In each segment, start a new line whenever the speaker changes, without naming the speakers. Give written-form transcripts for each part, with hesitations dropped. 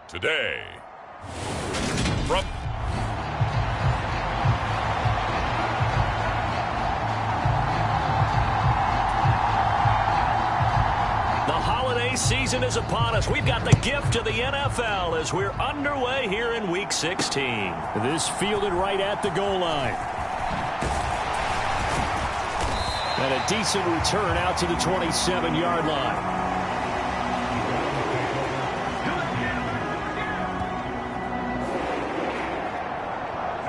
Today, from
the holiday season is upon us. We've got the gift of the NFL as we're underway here in Week 16. This fielded right at the goal line. And a decent return out to the 27-yard line.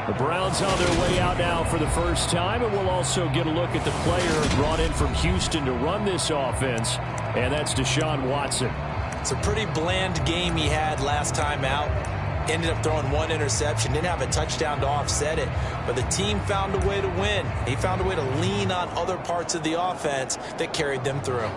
The Browns on their way out now for the first time, and we'll also get a look at the player brought in from Houston to run this offense, and that's Deshaun Watson.
It's a pretty bland game he had last time out. Ended up throwing one interception, didn't have a touchdown to offset it, but the team found a way to win. He found a way to lean on other parts of the offense that carried them through.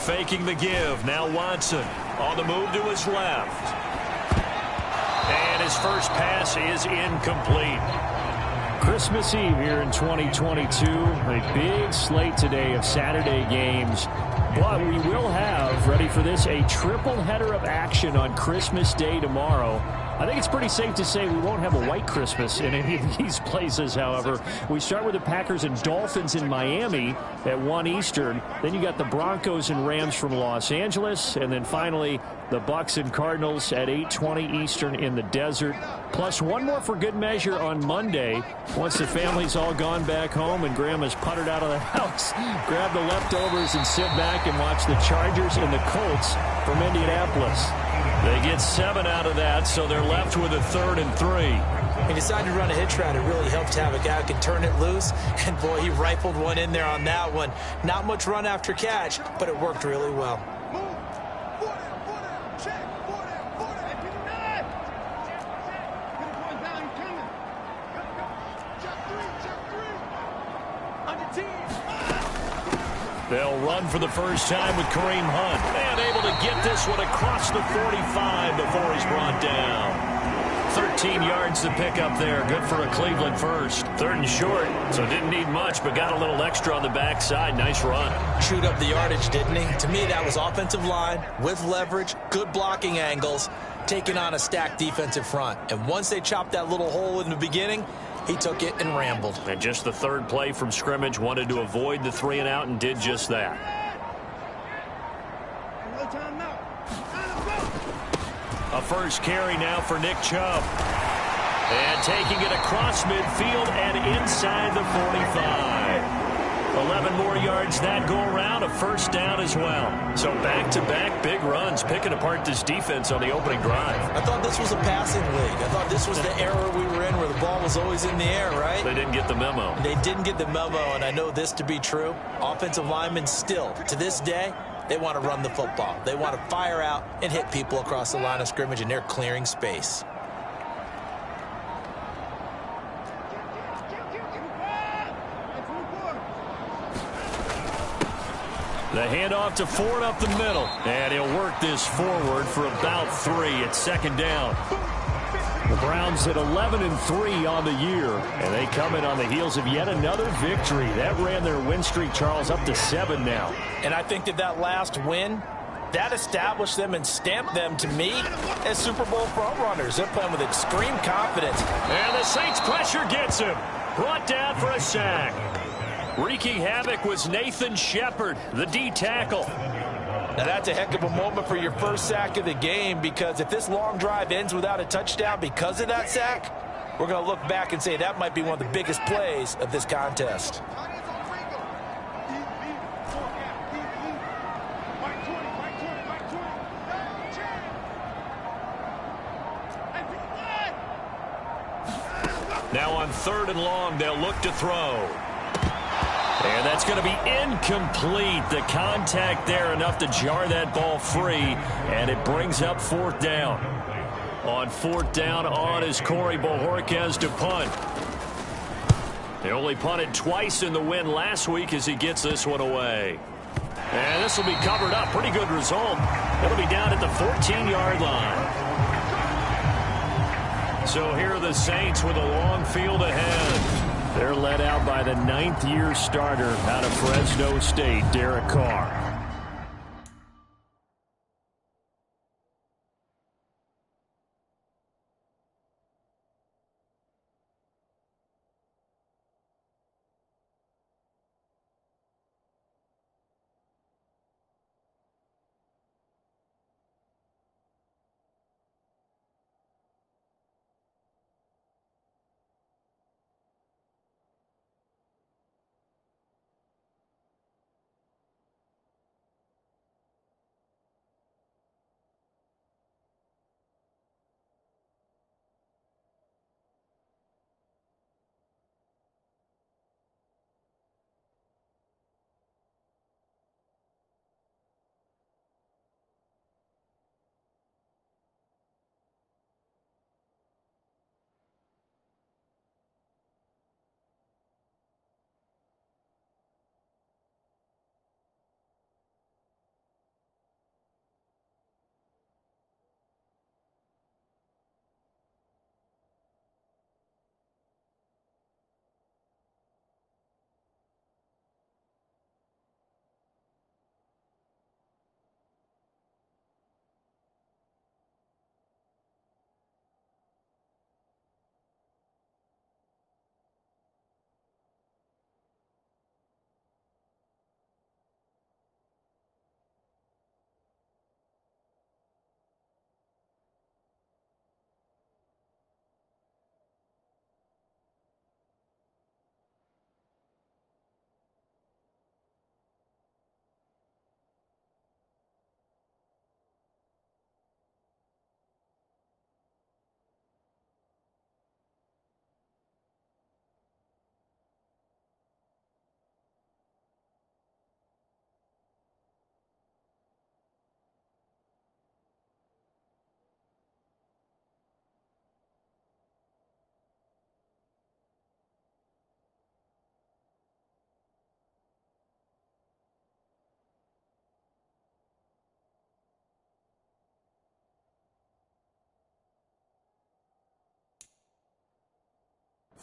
Faking the give. Now Watson on the move to his left. And his first pass is incomplete. Christmas Eve here in 2022. A big slate today of Saturday games. But we will have, ready for this, a triple header of action on Christmas Day tomorrow. I think it's pretty safe to say we won't have a white Christmas in any of these places, however. We start with the Packers and Dolphins in Miami at 1 Eastern. Then you got the Broncos and Rams from Los Angeles. And then finally, the Bucs and Cardinals at 8:20 Eastern in the desert. Plus one more for good measure on Monday. Once the family's all gone back home and Grandma's puttered out of the house, grab the leftovers and sit back and watch the Chargers and the Colts from Indianapolis. They get 7 out of that, so they're left with a 3rd and 3.
He decided to run a hitch route. It really helped to have a guy who could turn it loose. And, boy, he rifled one in there on that one. Not much run after catch, but it worked really well.
They'll run for the first time with Kareem Hunt. And able to get this one across the 45 before he's brought down. 13 yards to pick up there. Good for a Cleveland first. 3rd and short, so didn't need much, but got a little extra on the backside. Nice run.
Chewed up the yardage, didn't he? To me, that was offensive line with leverage, good blocking angles, taking on a stacked defensive front. And once they chopped that little hole in the beginning, he took it and rambled.
And just the 3rd play from scrimmage, wanted to avoid the 3 and out and did just that. A first carry now for Nick Chubb. And taking it across midfield and inside the 45. 11 more yards that go around, a first down as well. So back-to-back big runs, picking apart this defense on the opening drive.
I thought this was a passing league. I thought this was the era we were in where the ball was always in the air, right?
They didn't get the memo.
They didn't get the memo, and I know this to be true. Offensive linemen still, to this day, they want to run the football. They want to fire out and hit people across the line of scrimmage, and they're clearing space.
The handoff to Ford up the middle. And he'll work this forward for about 3 at 2nd down. The Browns at 11 and 3 on the year. And they come in on the heels of yet another victory. That ran their win streak, Charles, up to 7 now.
And I think that last win, that established them and stamped them, to me, as Super Bowl frontrunners. They're playing with extreme confidence.
And the Saints pressure gets him. Brought down for a sack. Wreaking havoc was Nathan Shepard, the D tackle.
Now that's a heck of a moment for your first sack of the game, because if this long drive ends without a touchdown because of that sack, we're going to look back and say that might be one of the biggest plays of this contest.
Now on 3rd and long, they'll look to throw. And that's going to be incomplete. The contact there enough to jar that ball free, and it brings up 4th down. On 4th down on is Corey Bojorquez to punt. They only punted twice in the win last week as he gets this one away. And this will be covered up. Pretty good result. It'll be down at the 14-yard line. So here are the Saints with a long field ahead. They're led out by the 9th-year starter out of Fresno State, Derek Carr.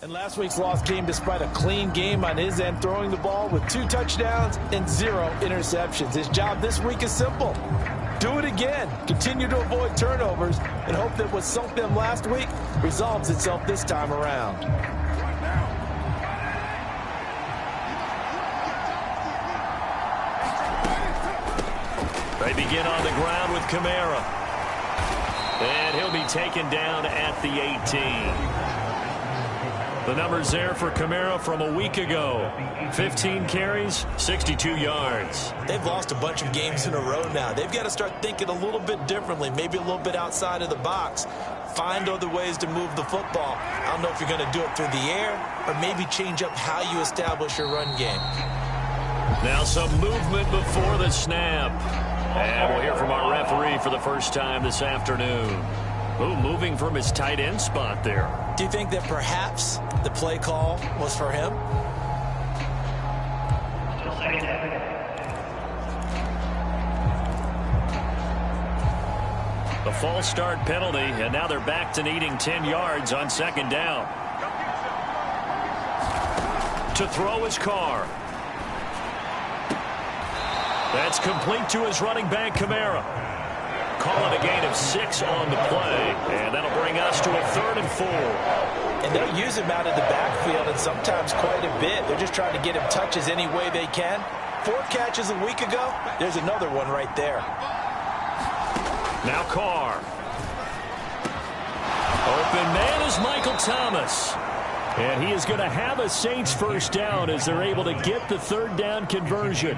And last week's loss came despite a clean game on his end, throwing the ball with 2 touchdowns and 0 interceptions. His job this week is simple. Do it again. Continue to avoid turnovers and hope that what sunk them last week resolves itself this time around.
They begin on the ground with Kamara. And he'll be taken down at the 18. The numbers there for Kamara from a week ago. 15 carries, 62 yards.
They've lost a bunch of games in a row now. They've got to start thinking a little bit differently, maybe a little bit outside of the box. Find other ways to move the football. I don't know if you're going to do it through the air or maybe change up how you establish your run game.
Now some movement before the snap. And we'll hear from our referee for the first time this afternoon. Ooh, moving from his tight end spot there.
Do you think that perhaps the play call was for him?
A false start penalty, and now they're back to needing 10 yards on second down. To throw his Carr. That's complete to his running back, Kamara. Calling a gain of 6 on the play, and that'll bring us to a 3rd and 4.
And they'll use him out of the backfield, and sometimes quite a bit. They're just trying to get him touches any way they can. 4 catches a week ago. There's another one right there.
Now Carr. Open man is Michael Thomas. And he is going to have a Saints first down as they're able to get the 3rd down conversion.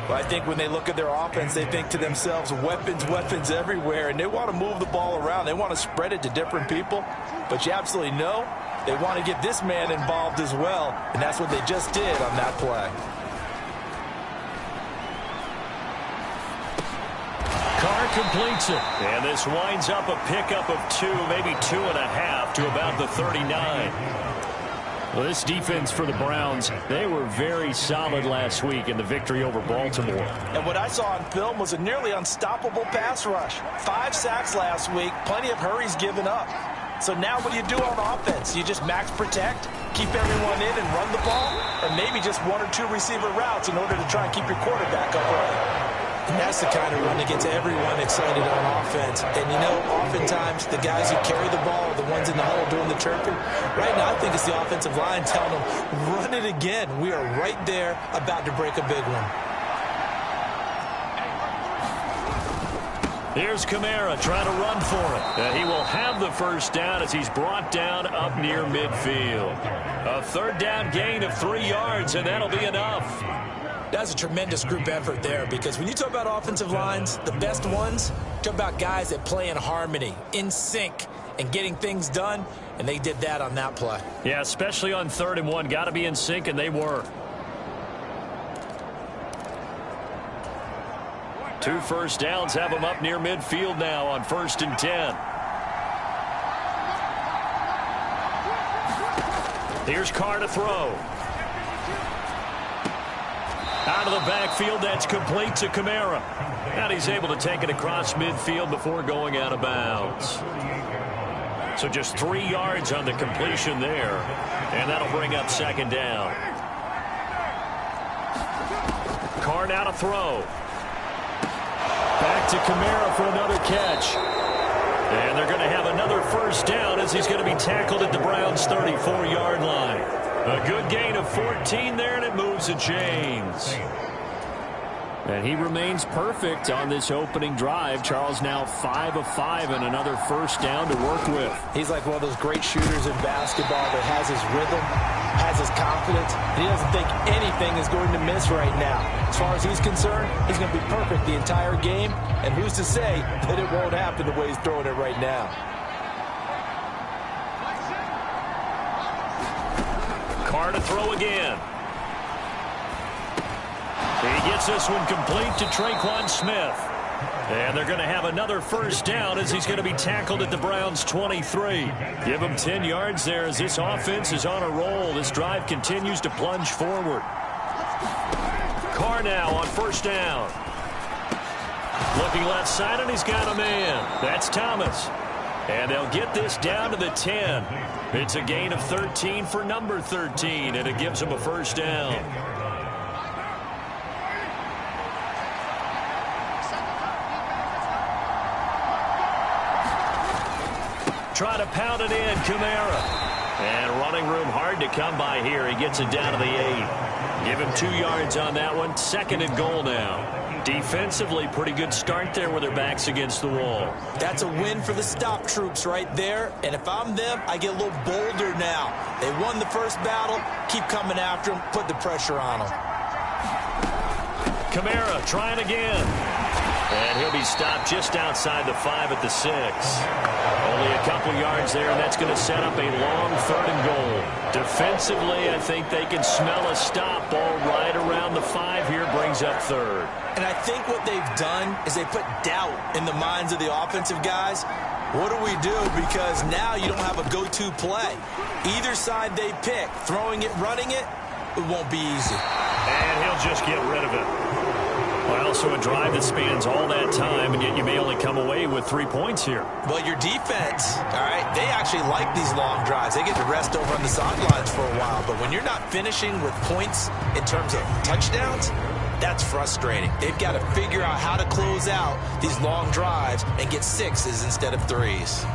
Well, I think when they look at their offense, they think to themselves, weapons, weapons everywhere, and they want to move the ball around. They want to spread it to different people, but you absolutely know they want to get this man involved as well, and that's what they just did on that play.
Carr completes it, and this winds up a pickup of 2, maybe 2.5 to about the 39. Well, this defense for the Browns, they were very solid last week in the victory over Baltimore.
And what I saw on film was a nearly unstoppable pass rush. 5 sacks last week, plenty of hurries given up. So now what do you do on offense? You just max protect, keep everyone in and run the ball, or maybe just 1 or 2 receiver routes in order to try and keep your quarterback upright. And that's the kind of run that gets everyone excited on offense. And, you know, oftentimes the guys who carry the ball are the ones in the huddle doing the chirping. Right now, I think it's the offensive line telling them, run it again. We are right there about to break a big one.
Here's Kamara trying to run for it. He will have the first down as he's brought down up near midfield. A third down gain of 3 yards, and that'll be enough.
That's a tremendous group effort there, because when you talk about offensive lines, the best ones, talk about guys that play in harmony, in sync, and getting things done, and they did that on that play.
Yeah, especially on 3rd and 1. Got to be in sync, and they were. 2 first downs have them up near midfield now on 1st and 10. Here's Carr to throw. Out of the backfield, that's complete to Kamara. And he's able to take it across midfield before going out of bounds. So just 3 yards on the completion there. And that'll bring up 2nd down. Carr now to throw. Back to Kamara for another catch. And they're going to have another first down as he's going to be tackled at the Browns' 34-yard line. A good gain of 14 there, and it moves the chains. And he remains perfect on this opening drive. Charles now 5 of 5 and another first down to work with.
He's like one of those great shooters in basketball that has his rhythm, has his confidence, and he doesn't think anything is going to miss right now. As far as he's concerned, he's going to be perfect the entire game, and who's to say that it won't happen the way he's throwing it right now.
Carr to throw again. He gets this one complete to Traquan Smith. And they're going to have another first down as he's going to be tackled at the Browns' 23. Give him 10 yards there as this offense is on a roll. This drive continues to plunge forward. Carr now on first down. Looking left side, and he's got a man. That's Thomas. And they'll get this down to the 10. It's a gain of 13 for number 13, and it gives them a first down. Try to pound it in, Kamara. And running room hard to come by here. He gets it down to the 8. Give him 2 yards on that one. 2nd and goal now. Defensively, pretty good start there with their backs against the wall.
That's a win for the stop troops right there. And if I'm them, I get a little bolder now. They won the first battle. Keep coming after them. Put the pressure on them.
Kamara trying again. And he'll be stopped just outside the 5 at the 6. Only a couple yards there, and that's going to set up a long 3rd and goal. Defensively, I think they can smell a stop ball right around the 5 here, brings up 3rd.
And I think what they've done is they put doubt in the minds of the offensive guys. What do we do? Because now you don't have a go-to play. Either side they pick, throwing it, running it, it won't be easy.
And he'll just get rid of it. Well, so a drive that spans all that time, and yet you may only come away with 3 points here.
Well, your defense, all right, they actually like these long drives. They get to rest over on the sidelines for a while. But when you're not finishing with points in terms of touchdowns, that's frustrating. They've got to figure out how to close out these long drives and get 6s instead of 3s.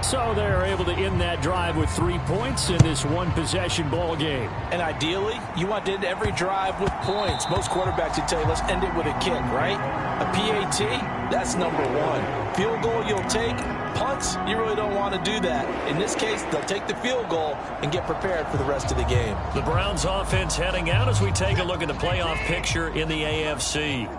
So they're able to end that drive with 3 points in this one-possession ball game.
And ideally, you want to end every drive with points. Most quarterbacks would tell you, let's end it with a kick, right? A PAT, that's number 1. Field goal you'll take. Punts, you really don't want to do that. In this case, they'll take the field goal and get prepared for the rest of the game.
The Browns offense heading out as we take a look at the playoff picture in the AFC.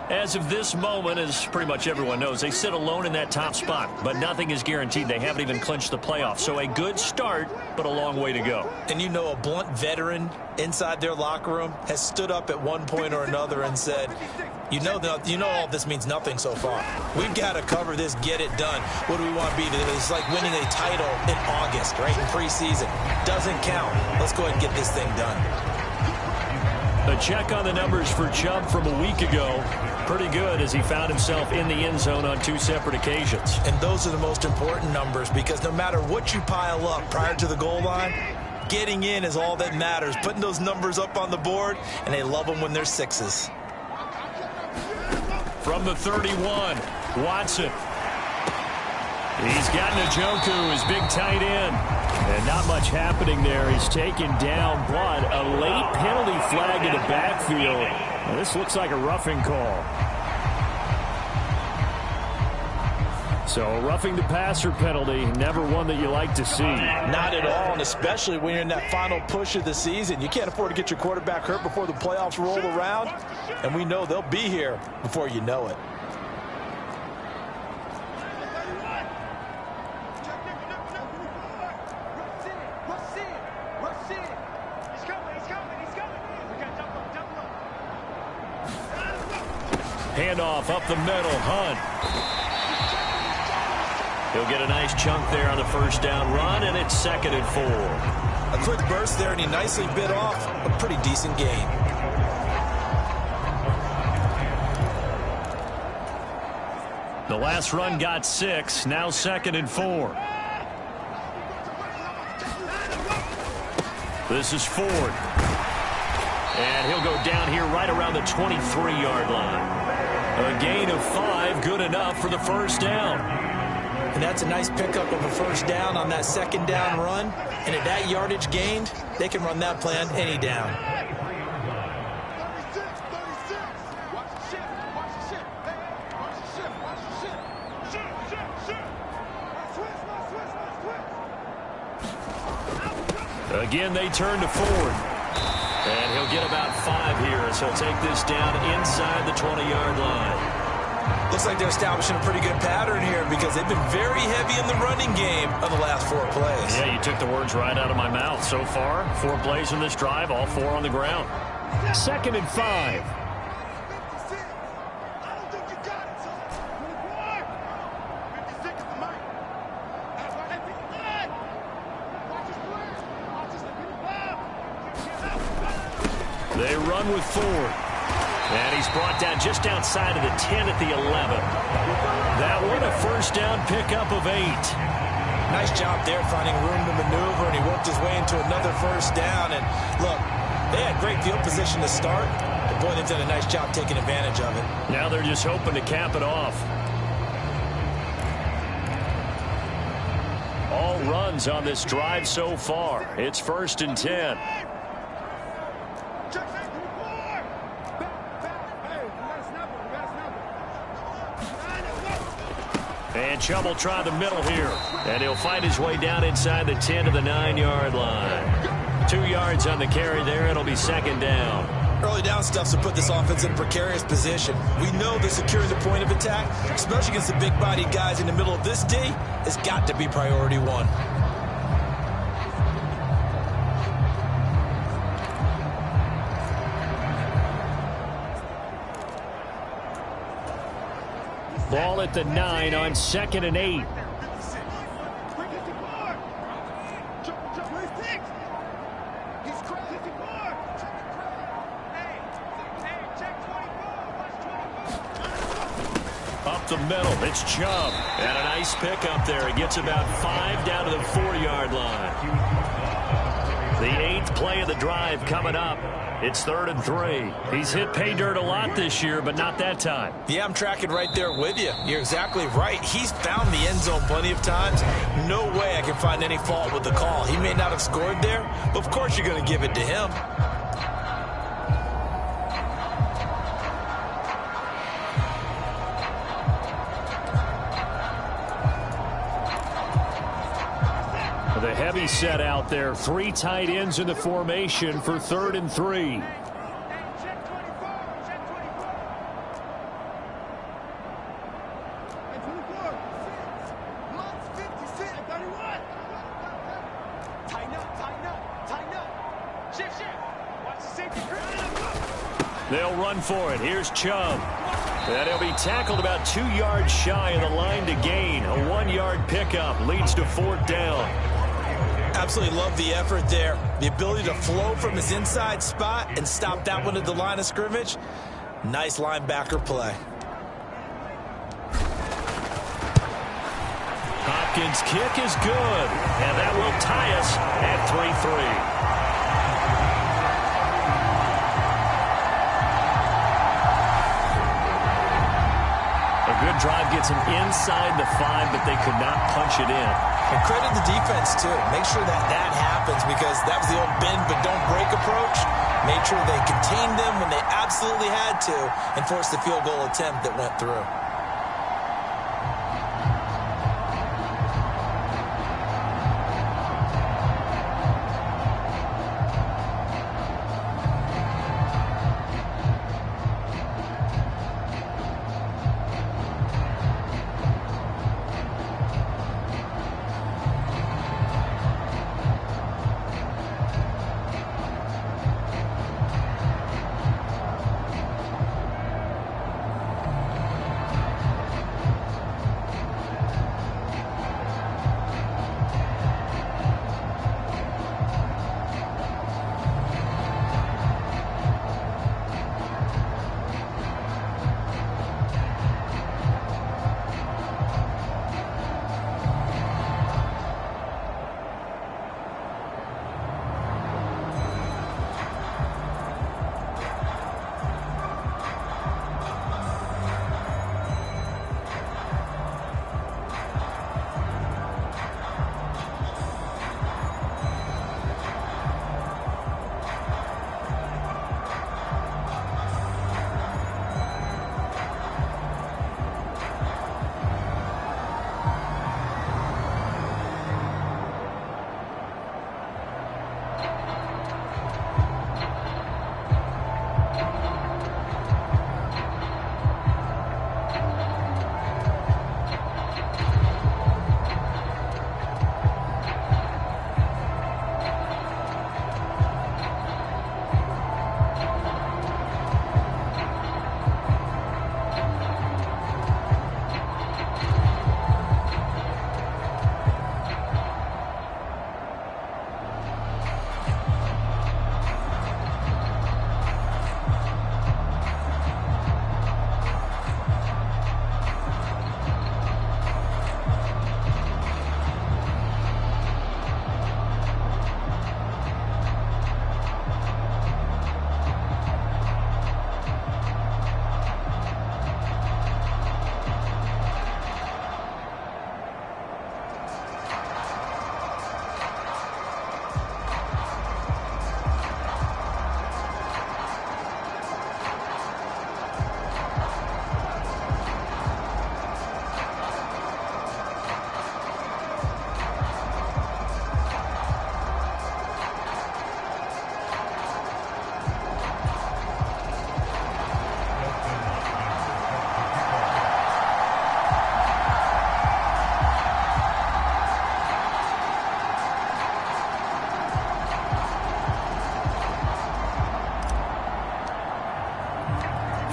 As of this moment, as pretty much everyone knows, they sit alone in that top spot. But nothing is guaranteed. They haven't even clinched the playoffs. So a good start, but a long way to go.
And you know, a blunt veteran inside their locker room has stood up at one point or another and said, you know all this means nothing so far. We've got to cover this, get it done. What do we want to be? It's like winning a title in August, right, in preseason. Doesn't count. Let's go ahead and get this thing done.
A check on the numbers for Chubb from a week ago. Pretty good, as he found himself in the end zone on 2 separate occasions.
And those are the most important numbers, because no matter what you pile up prior to the goal line, getting in is all that matters. Putting those numbers up on the board, and they love them when they're 6s.
From the 31, Watson. He's got Njoku, his big tight end. And not much happening there. He's taken down, but a late penalty flag in the backfield. Now, this looks like a roughing call. So a roughing the passer penalty, never one that you like to see.
Not at all, and especially when you're in that final push of the season. You can't afford to get your quarterback hurt before the playoffs roll around, and we know they'll be here before you know it.
Handoff up the middle, Hunt. He'll get a nice chunk there on the first down run, and it's 2nd and 4.
A quick burst there, and he nicely bit off a pretty decent gain.
The last run got 6, now 2nd and 4. This is Ford. And he'll go down here right around the 23-yard line. A gain of 5, good enough for the first down.
And that's a nice pickup of a first down on that 2nd down run. And at that yardage gained, they can run that play on any down.
Again, they turn to Ford. And he'll get about 5 here, so he'll take this down inside the 20-yard line.
Looks like they're establishing a pretty good pattern here, because they've been very heavy in the running game on the last 4 plays.
Yeah, you took the words right out of my mouth. So far, 4 plays in this drive, all 4 on the ground. 2nd and 5. They run with Ford. And he's brought down just outside of the 10 at the 11. That one a first down pickup of 8.
Nice job there finding room to maneuver, and he worked his way into another first down. And look, they had great field position to start, but boy, they've done a nice job taking advantage of it.
Now they're just hoping to cap it off. All runs on this drive so far. It's 1st and 10. And Chubb will try the middle here. And he'll find his way down inside the 10 to the 9-yard line. 2 yards on the carry there. It'll be 2nd down.
Early down stuff to put this offense in a precarious position. We know that securing the point of attack, especially against the big-bodied guys in the middle of this D, has got to be priority 1.
Ball at the 9 on 2nd and 8. Up the middle, it's Chubb. And a nice pickup there. He gets about 5 down to the 4-yard line. The 8th play of the drive coming up. It's 3rd and 3. He's hit pay dirt a lot this year, but not that time.
Yeah, I'm tracking right there with you. You're exactly right. He's found the end zone plenty of times. No way I can find any fault with the call. He may not have scored there, but of course you're going to give it to him.
The heavy set out there. 3 tight ends in the formation for 3rd and 3. They'll run for it. Here's Chubb. And he'll be tackled about 2 yards shy of the line to gain. A 1-yard pickup leads to 4th down.
Absolutely love the effort there. The ability to flow from his inside spot and stop that one at the line of scrimmage. Nice linebacker play.
Hopkins' kick is good. And that will tie us at 3-3. Good drive gets him inside the 5, but they could not punch it in.
And credit the defense, too. Make sure that happens, because that was the old bend but don't break approach. Made sure they contained them when they absolutely had to and forced the field goal attempt that went through.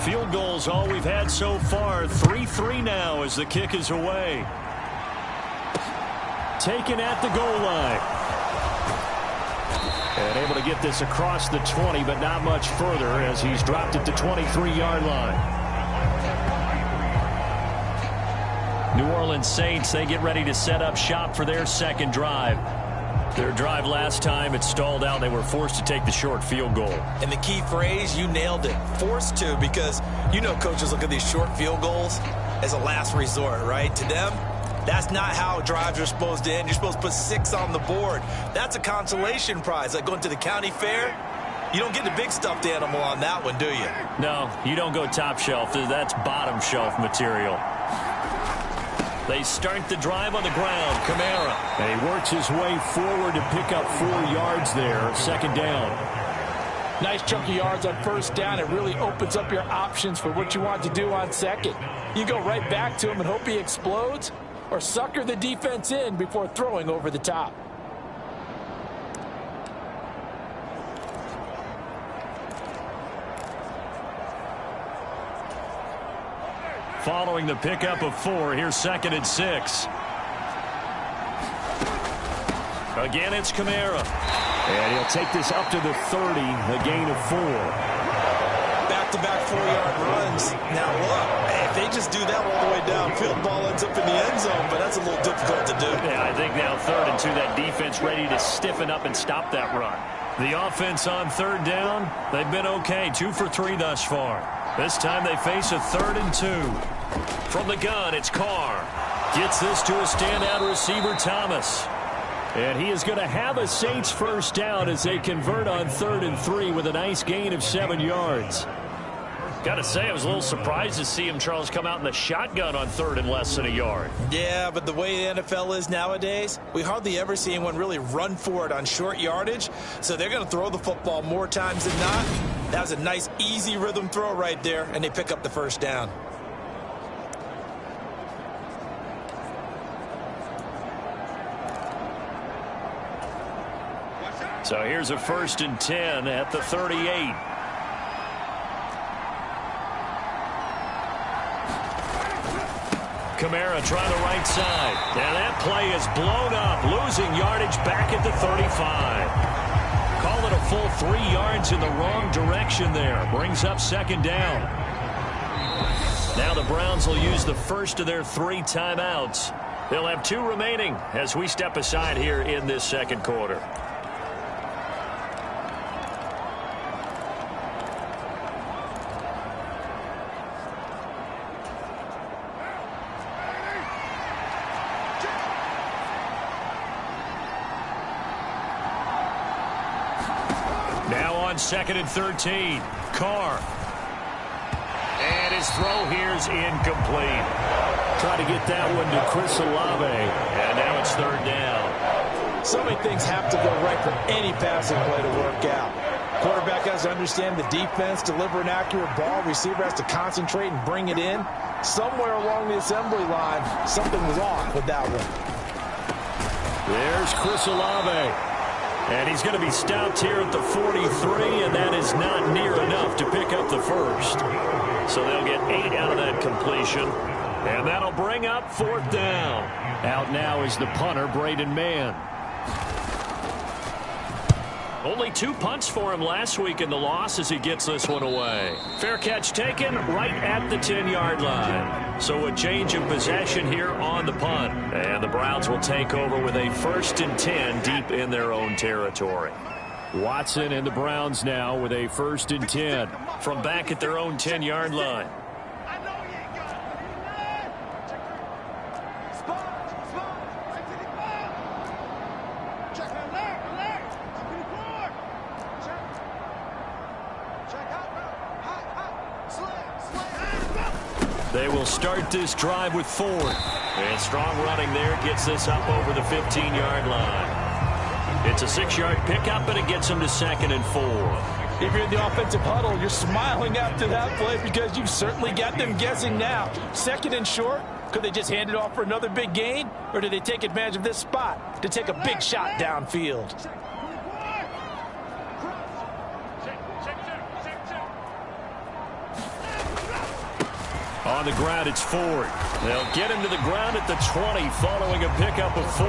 Field goals all we've had so far. 3-3 now as the kick is away. Taken at the goal line. And able to get this across the 20, but not much further as he's dropped it to 23-yard line. New Orleans Saints, they get ready to set up shop for their second drive. Their drive last time, it stalled out. They were forced to take the short field goal.
And the key phrase, you nailed it. Forced to, because you know coaches look at these short field goals as a last resort, right? To them, that's not how drives are supposed to end. You're supposed to put 6 on the board. That's a consolation prize. Like going to the county fair, you don't get the big stuffed animal on that one, do you?
No, you don't go top shelf. That's bottom shelf material. They start the drive on the ground. Kamara. And he works his way forward to pick up 4 yards there. Second down.
Nice chunk of yards on first down. It really opens up your options for what you want to do on second. You go right back to him and hope he explodes, or sucker the defense in before throwing over the top.
following the pickup of 4. Here's 2nd and 6. Again, it's Kamara. And he'll take this up to the 30, a gain of 4.
Back-to-back 4-yard runs. Now, look, if they just do that all the way downfield, ball ends up in the end zone, but that's a little difficult to do.
Yeah, I think now 3rd and 2, that defense ready to stiffen up and stop that run. The offense on 3rd down, they've been okay, 2 for 3 thus far. This time they face a 3rd and 2. From the gun, it's Carr. Gets this to a standout receiver, Thomas. And he is going to have a Saints first down as they convert on 3rd and 3 with a nice gain of 7 yards. Got to say, I was a little surprised to see him, Charles, come out in the shotgun on 3rd and less than a yard.
Yeah, but the way the NFL is nowadays, we hardly ever see anyone really run for it on short yardage. So they're going to throw the football more times than not. That was a nice, easy rhythm throw right there, and they pick up the first down.
So here's a 1st and 10 at the 38. Kamara trying the right side. And that play is blown up, losing yardage back at the 35. Call it a full 3 yards in the wrong direction there. Brings up 2nd down. Now the Browns will use the first of their 3 timeouts. They'll have 2 remaining as we step aside here in this 2nd quarter. Now on 2nd and 13, Carr. And his throw here's incomplete. Try to get that one to Chris Olave. And now it's 3rd down.
So many things have to go right for any passing play to work out. Quarterback has to understand the defense, deliver an accurate ball. Receiver has to concentrate and bring it in. Somewhere along the assembly line, something was off with that one.
There's Chris Olave. And he's going to be stopped here at the 43, and that is not near enough to pick up the first. So they'll get 8 out of that completion, and that'll bring up 4th down. Out now is the punter, Braden Mann. Only 2 punts for him last week in the loss as he gets this one away. Fair catch taken right at the 10-yard line. So a change of possession here on the punt. And the Browns will take over with a 1st and 10 deep in their own territory. Watson and the Browns now with a 1st and 10 from back at their own 10-yard line. They will start this drive with 4. And strong running there gets this up over the 15-yard line. It's a 6-yard pickup, and it gets them to 2nd and 4.
If you're in the offensive huddle, you're smiling after that play because you certainly got them guessing now. 2nd and short, could they just hand it off for another big gain? Or do they take advantage of this spot to take a big shot downfield?
On the ground, it's Ford. They'll get him to the ground at the 20 following a pickup of 4.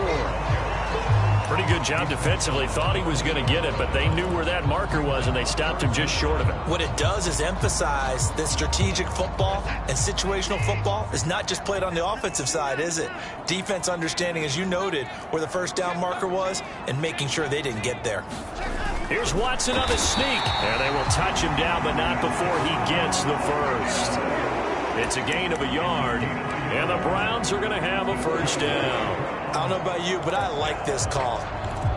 Pretty good job defensively. Thought he was going to get it, but they knew where that marker was, and they stopped him just short of it.
What it does is emphasize that strategic football and situational football is not just played on the offensive side, is it? Defense understanding, as you noted, where the 1st down marker was and making sure they didn't get there.
Here's Watson on the sneak. And they will touch him down, but not before he gets the first. It's a gain of a yard, and the Browns are going to have a 1st down.
I don't know about you, but I like this call.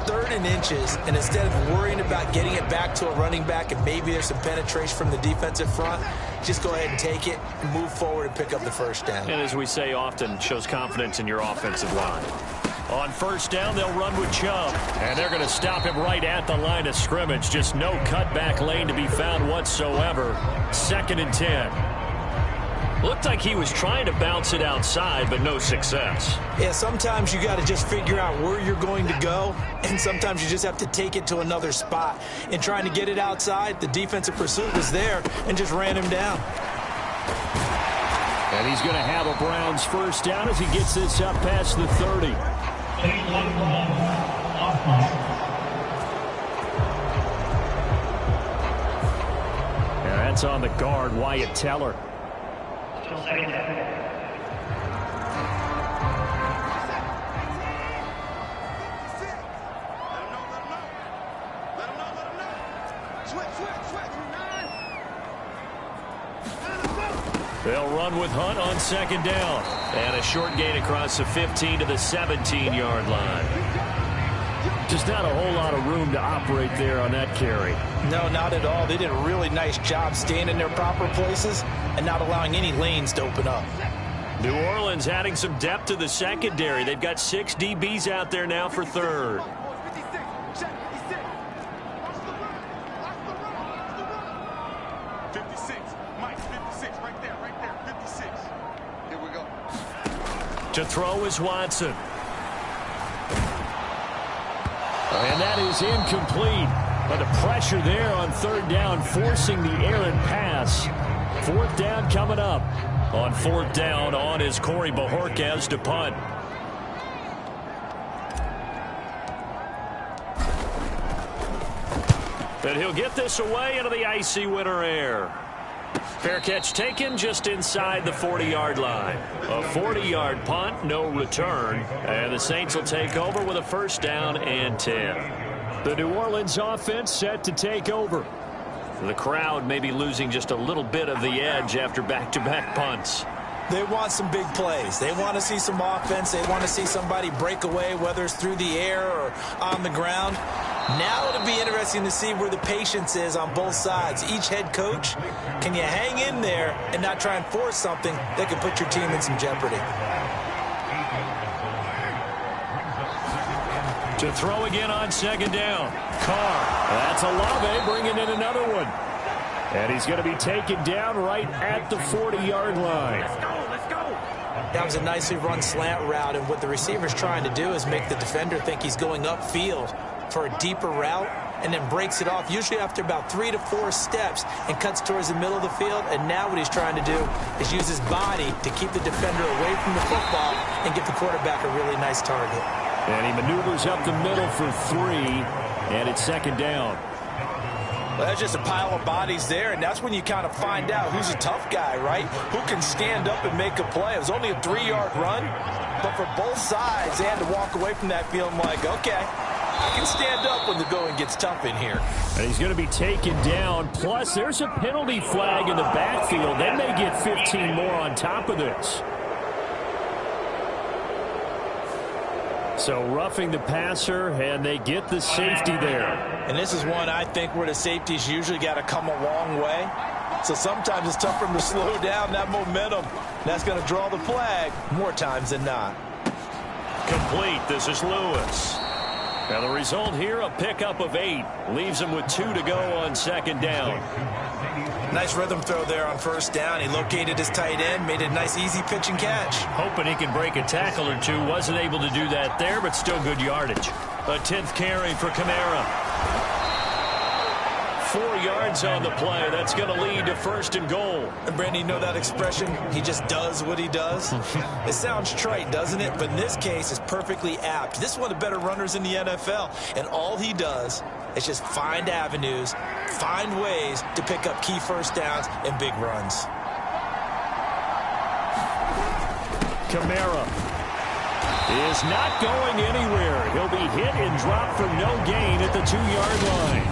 3rd and inches, and instead of worrying about getting it back to a running back and maybe there's some penetration from the defensive front, just go ahead and take it, move forward, and pick up the 1st down.
And as we say often, shows confidence in your offensive line. On 1st down, they'll run with Chubb, and they're going to stop him right at the line of scrimmage. Just no cutback lane to be found whatsoever. 2nd and 10. Looked like he was trying to bounce it outside, but no success.
Yeah, sometimes you got to just figure out where you're going to go, and sometimes you just have to take it to another spot. In trying to get it outside, the defensive pursuit was there and just ran him down.
And he's going to have a Browns first down as he gets this up past the 30. And that's on the guard, Wyatt Teller.
Still second down.
They'll run with Hunt on second down. And a short gain across the 15 to the 17-yard line. Just not a whole lot of room to operate there on that carry.
No, not at all. They did a really nice job staying in their proper places and not allowing any lanes to open up.
New Orleans adding some depth to the secondary. They've got 6 DBs out there now for third. To throw is Watson. And that is incomplete. But the pressure there on third down, forcing the errant pass. Fourth down coming up. On fourth down, on is Corey Bojorquez to punt. And he'll get this away into the icy winter air. Fair catch taken just inside the 40-yard line. A 40-yard punt, no return. And the Saints will take over with a first down and 10. The New Orleans offense set to take over. The crowd may be losing just a little bit of the edge after back-to-back punts.
They want some big plays. They want to see some offense. They want to see somebody break away, whether it's through the air or on the ground. Now it'll be interesting to see where the patience is on both sides. Each head coach, can you hang in there and not try and force something that could put your team in some jeopardy?
To throw again on second down. Carr. That's Olave bringing in another one. And he's going to be taken down right at the 40-yard line.
Let's go.
That was a nicely run slant route, and what the receiver's trying to do is make the defender think he's going upfield for a deeper route, and then breaks it off, usually after about 3 to 4 steps, and cuts towards the middle of the field. And now what he's trying to do is use his body to keep the defender away from the football and get the quarterback a really nice target.
And he maneuvers up the middle for 3, and it's second down.
Well, that's just a pile of bodies there, and that's when you kind of find out who's a tough guy, right? Who can stand up and make a play. It was only a 3-yard run, but for both sides, they had to walk away from that feeling like, okay, I can stand up when the going gets tough in here.
And he's going to be taken down. Plus, there's a penalty flag in the backfield. They may get 15 more on top of this. So roughing the passer, and they get the safety there.
And this is one I think where the safeties usually got to come a long way. So sometimes it's tough for them to slow down that momentum. That's going to draw the flag more times than not.
Complete. This is Lewis. Now the result here, a pickup of 8. Leaves him with 2 to go on second down.
Nice rhythm throw there on first down. He located his tight end, made a nice easy pitch and catch.
Hoping he can break a tackle or two. Wasn't able to do that there, but still good yardage. A 10th carry for Kamara. 4 yards on the play. That's going to lead to first and goal.
And Brandon, you know that expression? He just does what he does. It sounds trite, doesn't it? But in this case, it's perfectly apt. This is one of the better runners in the NFL. And all he does is just find avenues, find ways to pick up key first downs and big runs.
Kamara is not going anywhere. He'll be hit and dropped for no gain at the 2-yard line.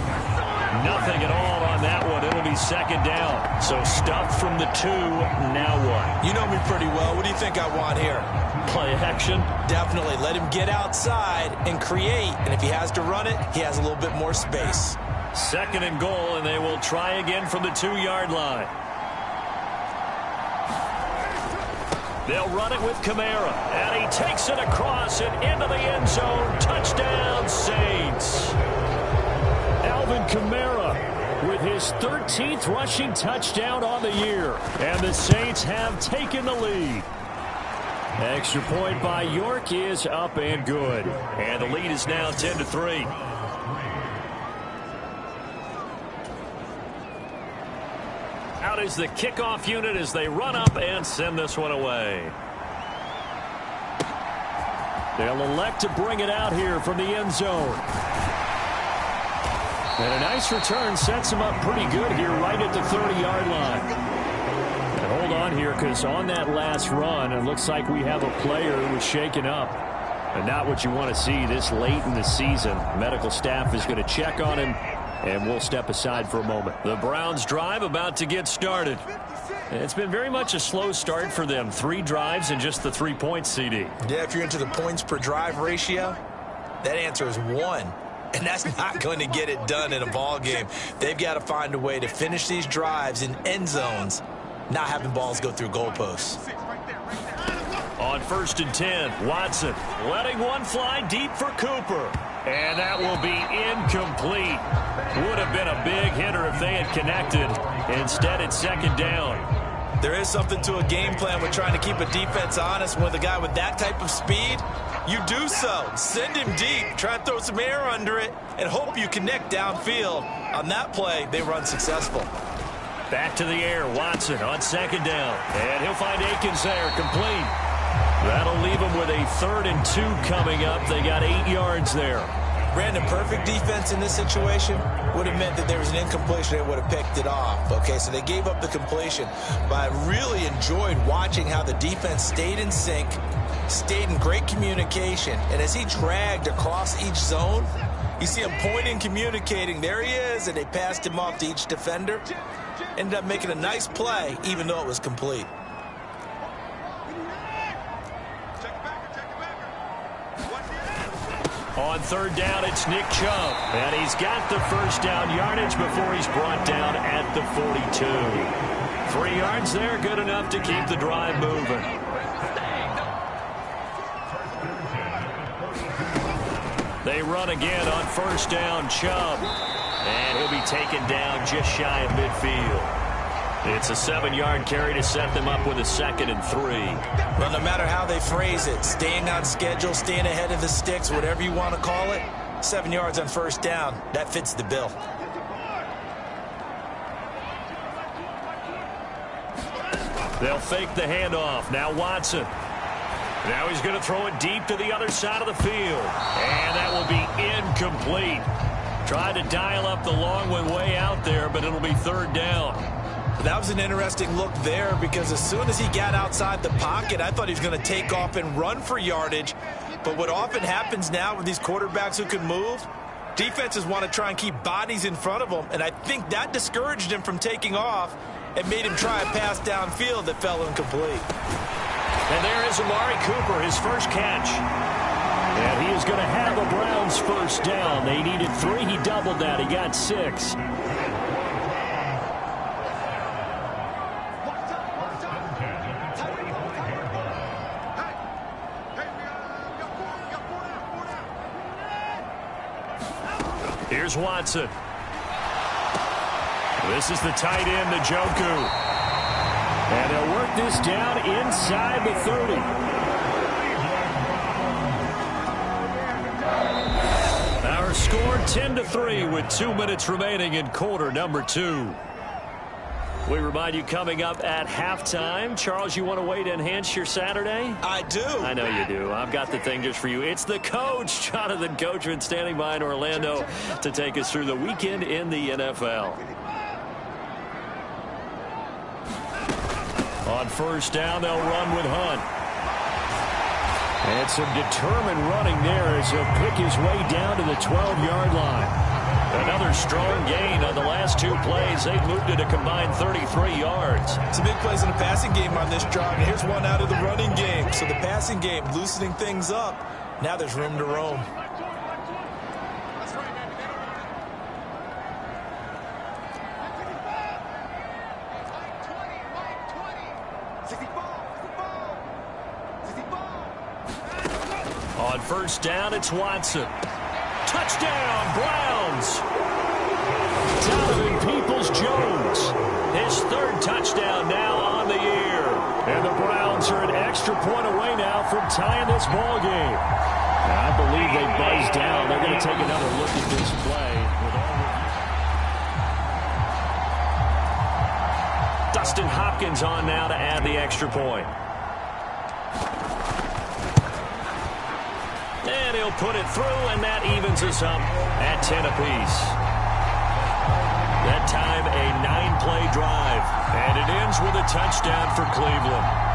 Nothing at all on that one. It'll be second down. So stuffed from the 2. Now what?
You know me pretty well. What do you think I want here?
Play action?
Definitely. Let him get outside and create. And if he has to run it, he has a little bit more space.
Second and goal, and they will try again from the 2-yard line. They'll run it with Kamara. And he takes it across and into the end zone. Touchdown, Saints. Alvin Kamara with his 13th rushing touchdown on the year. And the Saints have taken the lead. Extra point by York is up and good. And the lead is now 10-3. Out is the kickoff unit as they run up and send this one away. They'll elect to bring it out here from the end zone. And a nice return sets them up pretty good here right at the 30-yard line. And hold on here, because on that last run, it looks like we have a player who was shaken up. And not what you want to see this late in the season. Medical staff is going to check on him, and we'll step aside for a moment. The Browns drive about to get started. It's been very much a slow start for them. 3 drives and just the 3 points, CD.
Yeah, if you're into the points per drive ratio, that answer is 1. And that's not going to get it done in a ball game. They've got to find a way to finish these drives in end zones, not having balls go through goalposts.
On 1st and 10, Watson letting one fly deep for Cooper. And that will be incomplete. Would have been a big hitter if they had connected. Instead, it's 2nd down.
There is something to a game plan with trying to keep a defense honest. With a guy with that type of speed, you do so. Send him deep, try and throw some air under it, and hope you connect downfield. On that play, they run successful.
Back to the air, Watson on 2nd down. And he'll find Akins there, complete. That'll leave them with a 3rd and 2 coming up. They got 8 yards there.
Brandon, perfect defense in this situation would have meant that there was an incompletion. They would have picked it off. Okay, so they gave up the completion. But I really enjoyed watching how the defense stayed in sync, stayed in great communication. And as he dragged across each zone, you see him pointing, communicating. There he is, and they passed him off to each defender. Ended up making a nice play, even though it was complete.
On 3rd down, it's Nick Chubb. And he's got the 1st down yardage before he's brought down at the 42. 3 yards there, good enough to keep the drive moving. They run again on 1st down, Chubb. And he'll be taken down just shy of midfield. It's a 7-yard carry to set them up with a 2nd and 3.
Well, no matter how they phrase it, staying on schedule, staying ahead of the sticks, whatever you want to call it, 7 yards on 1st down, that fits the bill.
They'll fake the handoff. Now Watson. Now he's going to throw it deep to the other side of the field. And that will be incomplete. Tried to dial up the long one way out there, but it'll be 3rd down.
That was an interesting look there, because as soon as he got outside the pocket, I thought he was going to take off and run for yardage. But what often happens now with these quarterbacks who can move, defenses want to try and keep bodies in front of them, and I think that discouraged him from taking off and made him try a pass downfield that fell incomplete.
And there is Amari Cooper, his first catch. And he is going to have a Browns 1st down. They needed 3. He doubled that. He got 6. Here's Watson. This is the tight end, Njoku. And they'll work this down inside the 30. Our score 10-3 with 2 minutes remaining in quarter number 2. We remind you, coming up at halftime, Charles, you want a way to enhance your Saturday?
I do.
I know you do. I've got the thing just for you. It's the coach, Jonathan Coachman, standing by in Orlando to take us through the weekend in the NFL. On 1st down, they'll run with Hunt. And some determined running there as he'll pick his way down to the 12-yard line. Another strong gain on the last 2 plays. They've moved it a combined 33 yards.
Some big plays in the passing game on this drive. And here's one out of the running game. So the passing game loosening things up. Now there's room to roam.
On 1st down, it's Watson. Touchdown, Browns! Donovan Peoples-Jones. His 3rd touchdown now on the year. And the Browns are an extra point away now from tying this ball game. I believe they buzzed down. They're going to take another look at this play. Boston Hopkins on now to add the extra point. And he'll put it through, and that evens us up at 10 apiece. That time, a 9-play drive, and it ends with a touchdown for Cleveland.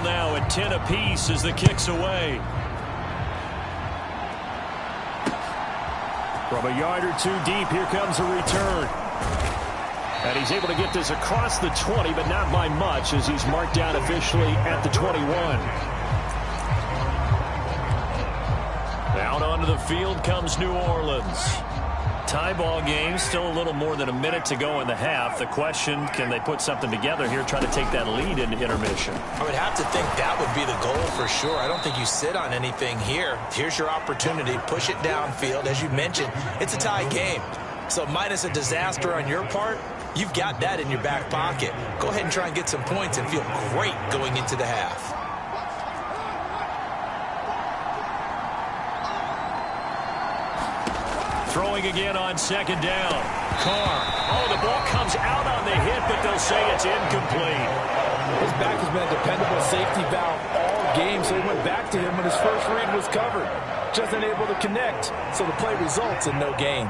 Now at 10 apiece as the kick's away. From a yard or two deep, here comes a return. And he's able to get this across the 20, but not by much as he's marked down officially at the 21. Out onto the field comes New Orleans. Tie ball game, still a little more than a minute to go in the half. The question, can they put something together here, try to take that lead into intermission?
I would have to think that would be the goal for sure. I don't think you sit on anything here. Here's your opportunity. Push it downfield. As you mentioned, it's a tie game. So minus a disaster on your part, you've got that in your back pocket. Go ahead and try and get some points and feel great going into the half.
Throwing again on second down. Carr. Oh, the ball comes out on the hit, but they'll say it's incomplete.
His back has been a dependable safety valve all game, so he went back to him when his first read was covered. Just unable to connect, so the play results in no gain.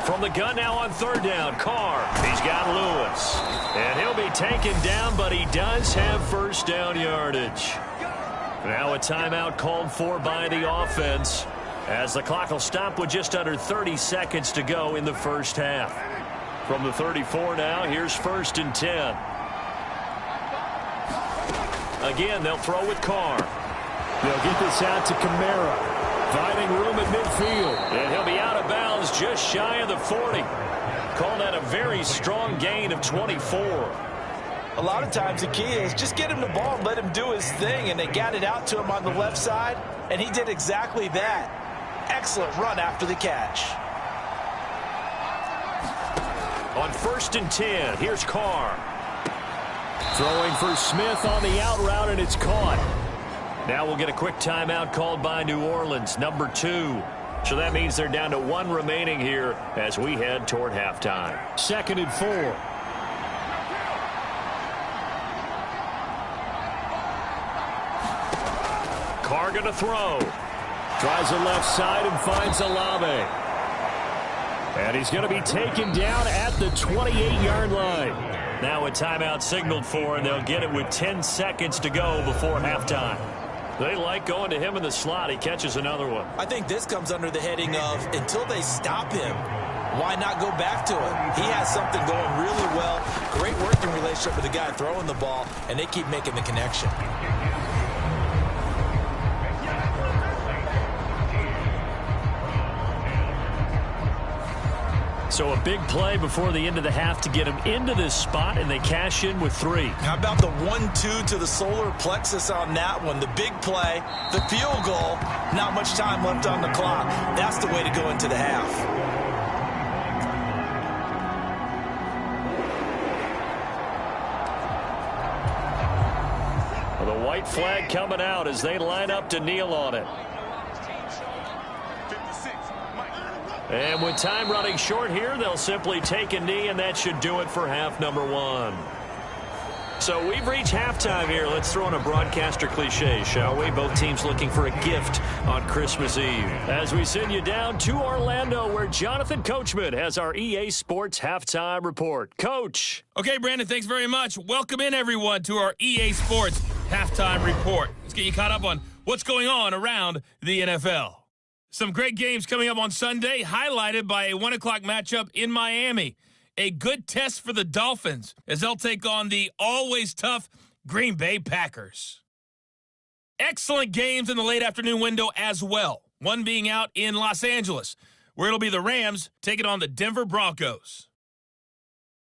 From the gun now on third down, Carr. He's got Lewis. And he'll be taken down, but he does have first down yardage. Now a timeout called for by the offense as the clock will stop with just under 30 seconds to go in the first half. From the 34 now, here's 1st and 10. Again, they'll throw with Carr.
They'll get this out to Kamara, finding room at midfield.
And he'll be out of bounds just shy of the 40. Call that a very strong gain of 24.
A lot of times the key is just get him the ball and let him do his thing, and they got it out to him on the left side, and he did exactly that. Excellent run after the catch.
On 1st and 10, here's Carr. Throwing for Smith on the out route, and it's caught. Now we'll get a quick timeout called by New Orleans, number 2. So that means they're down to 1 remaining here as we head toward halftime. 2nd and 4. Carr going to throw. Tries the left side and finds Olave. And he's going to be taken down at the 28-yard line. Now a timeout signaled for, and they'll get it with 10 seconds to go before halftime. They like going to him in the slot. He catches another one.
I think this comes under the heading of until they stop him, why not go back to him? He has something going really well. Great working relationship with the guy throwing the ball, and they keep making the connection.
So a big play before the end of the half to get him into this spot, and they cash in with 3.
How about the 1-2 to the solar plexus on that one? The big play, the field goal, not much time left on the clock. That's the way to go into the half.
Well, the white flag coming out as they line up to kneel on it. And with time running short here, they'll simply take a knee, and that should do it for half number 1. So we've reached halftime here. Let's throw in a broadcaster cliche, shall we? Both teams looking for a gift on Christmas Eve. As we send you down to Orlando, where Jonathan Coachman has our EA Sports Halftime Report. Coach.
Okay, Brandon, thanks very much. Welcome in, everyone, to our EA Sports Halftime Report. Let's get you caught up on what's going on around the NFL. Some great games coming up on Sunday, highlighted by a 1 o'clock matchup in Miami. A good test for the Dolphins as they'll take on the always tough Green Bay Packers. Excellent games in the late afternoon window as well. One being out in Los Angeles, where it'll be the Rams taking on the Denver Broncos.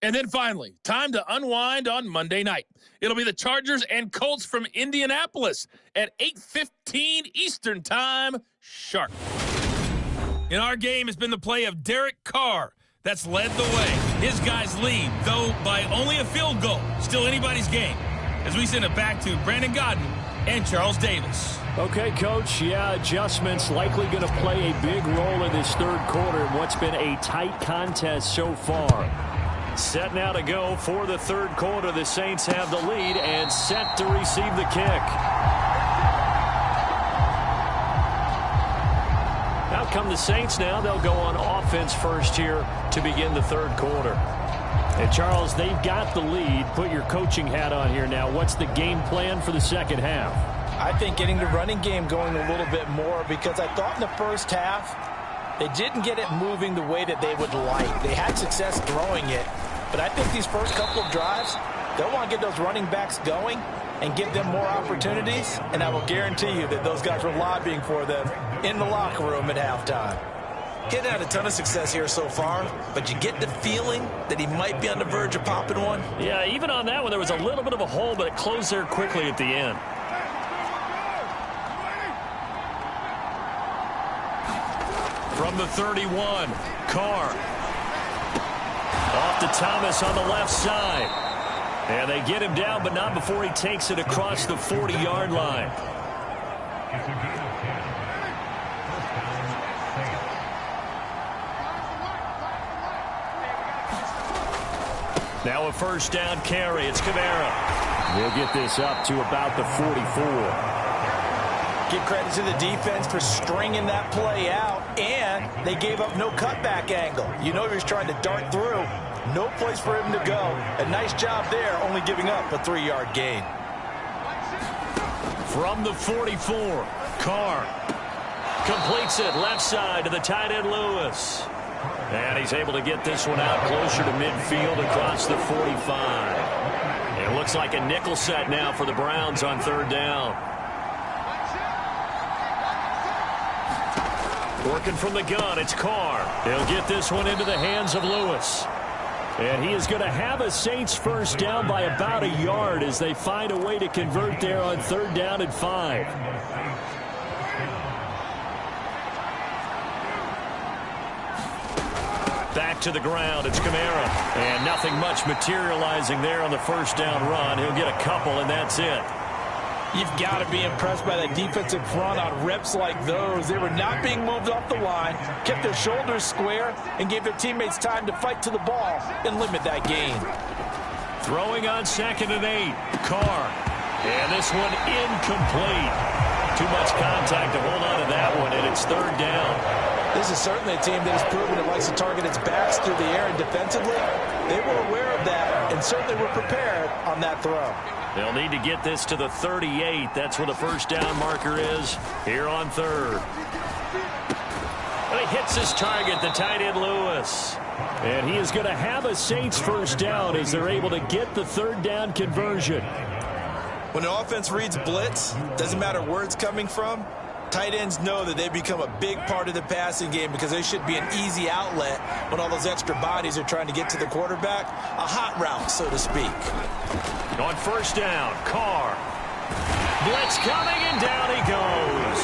And then finally, time to unwind on Monday night. It'll be the Chargers and Colts from Indianapolis at 8:15 Eastern Time sharp. In our game has been the play of Derek Carr that's led the way. His guys lead, though by only a field goal. Still anybody's game. As we send it back to Brandon Godden and Charles Davis.
Okay, Coach, adjustments likely going to play a big role in this third quarter in what's been a tight contest so far. Set now to go for the third quarter. The Saints have the lead and set to receive the kick. Out come the Saints now. They'll go on offense first here to begin the third quarter. And, Charles, they've got the lead. Put your coaching hat on here now. What's the game plan for the second half?
I think getting the running game going a little bit more, because I thought in the first half they didn't get it moving the way that they would like. They had success throwing it, but I think these first couple of drives, they'll want to get those running backs going and give them more opportunities, and I will guarantee you that those guys were lobbying for them in the locker room at halftime. He hadn't had a ton of success here so far, but you get the feeling that he might be on the verge of popping one.
Yeah, even on that one, there was a little bit of a hole, but it closed there quickly at the end. From the 31, Carr. Off to Thomas on the left side. And they get him down, but not before he takes it across the 40-yard line. Now a first down carry. It's Kamara. He'll get this up to about the 44.
Give credit to the defense for stringing that play out, and they gave up no cutback angle. You know he was trying to dart through. No place for him to go. A nice job there, only giving up a 3-yard gain.
From the 44, Carr completes it left side to the tight end Lewis. And he's able to get this one out closer to midfield across the 45. It looks like a nickel set now for the Browns on third down. Working from the gun, it's Carr. He'll get this one into the hands of Lewis. And he is going to have a Saints first down by about a yard as they find a way to convert there on third down and 5. Back to the ground. It's Kamara. And nothing much materializing there on the first down run. He'll get a couple, and that's it.
You've got to be impressed by that defensive front on reps like those. They were not being moved off the line, kept their shoulders square, and gave their teammates time to fight to the ball and limit that gain.
Throwing on 2nd and 8. Carr. And this one incomplete. Too much contact to hold on to that one, and it's 3rd down.
This is certainly a team that has proven it likes to target its backs through the air, and defensively, they were aware of that and certainly were prepared on that throw.
They'll need to get this to the 38. That's where the first down marker is here on 3rd. And he hits his target, the tight end Lewis. And he is going to have a Saints first down as they're able to get the 3rd down conversion.
When an offense reads blitz, doesn't matter where it's coming from, tight ends know that they become a big part of the passing game because they should be an easy outlet when all those extra bodies are trying to get to the quarterback. A hot route, so to speak.
On first down, Carr. Blitz coming, and down he goes.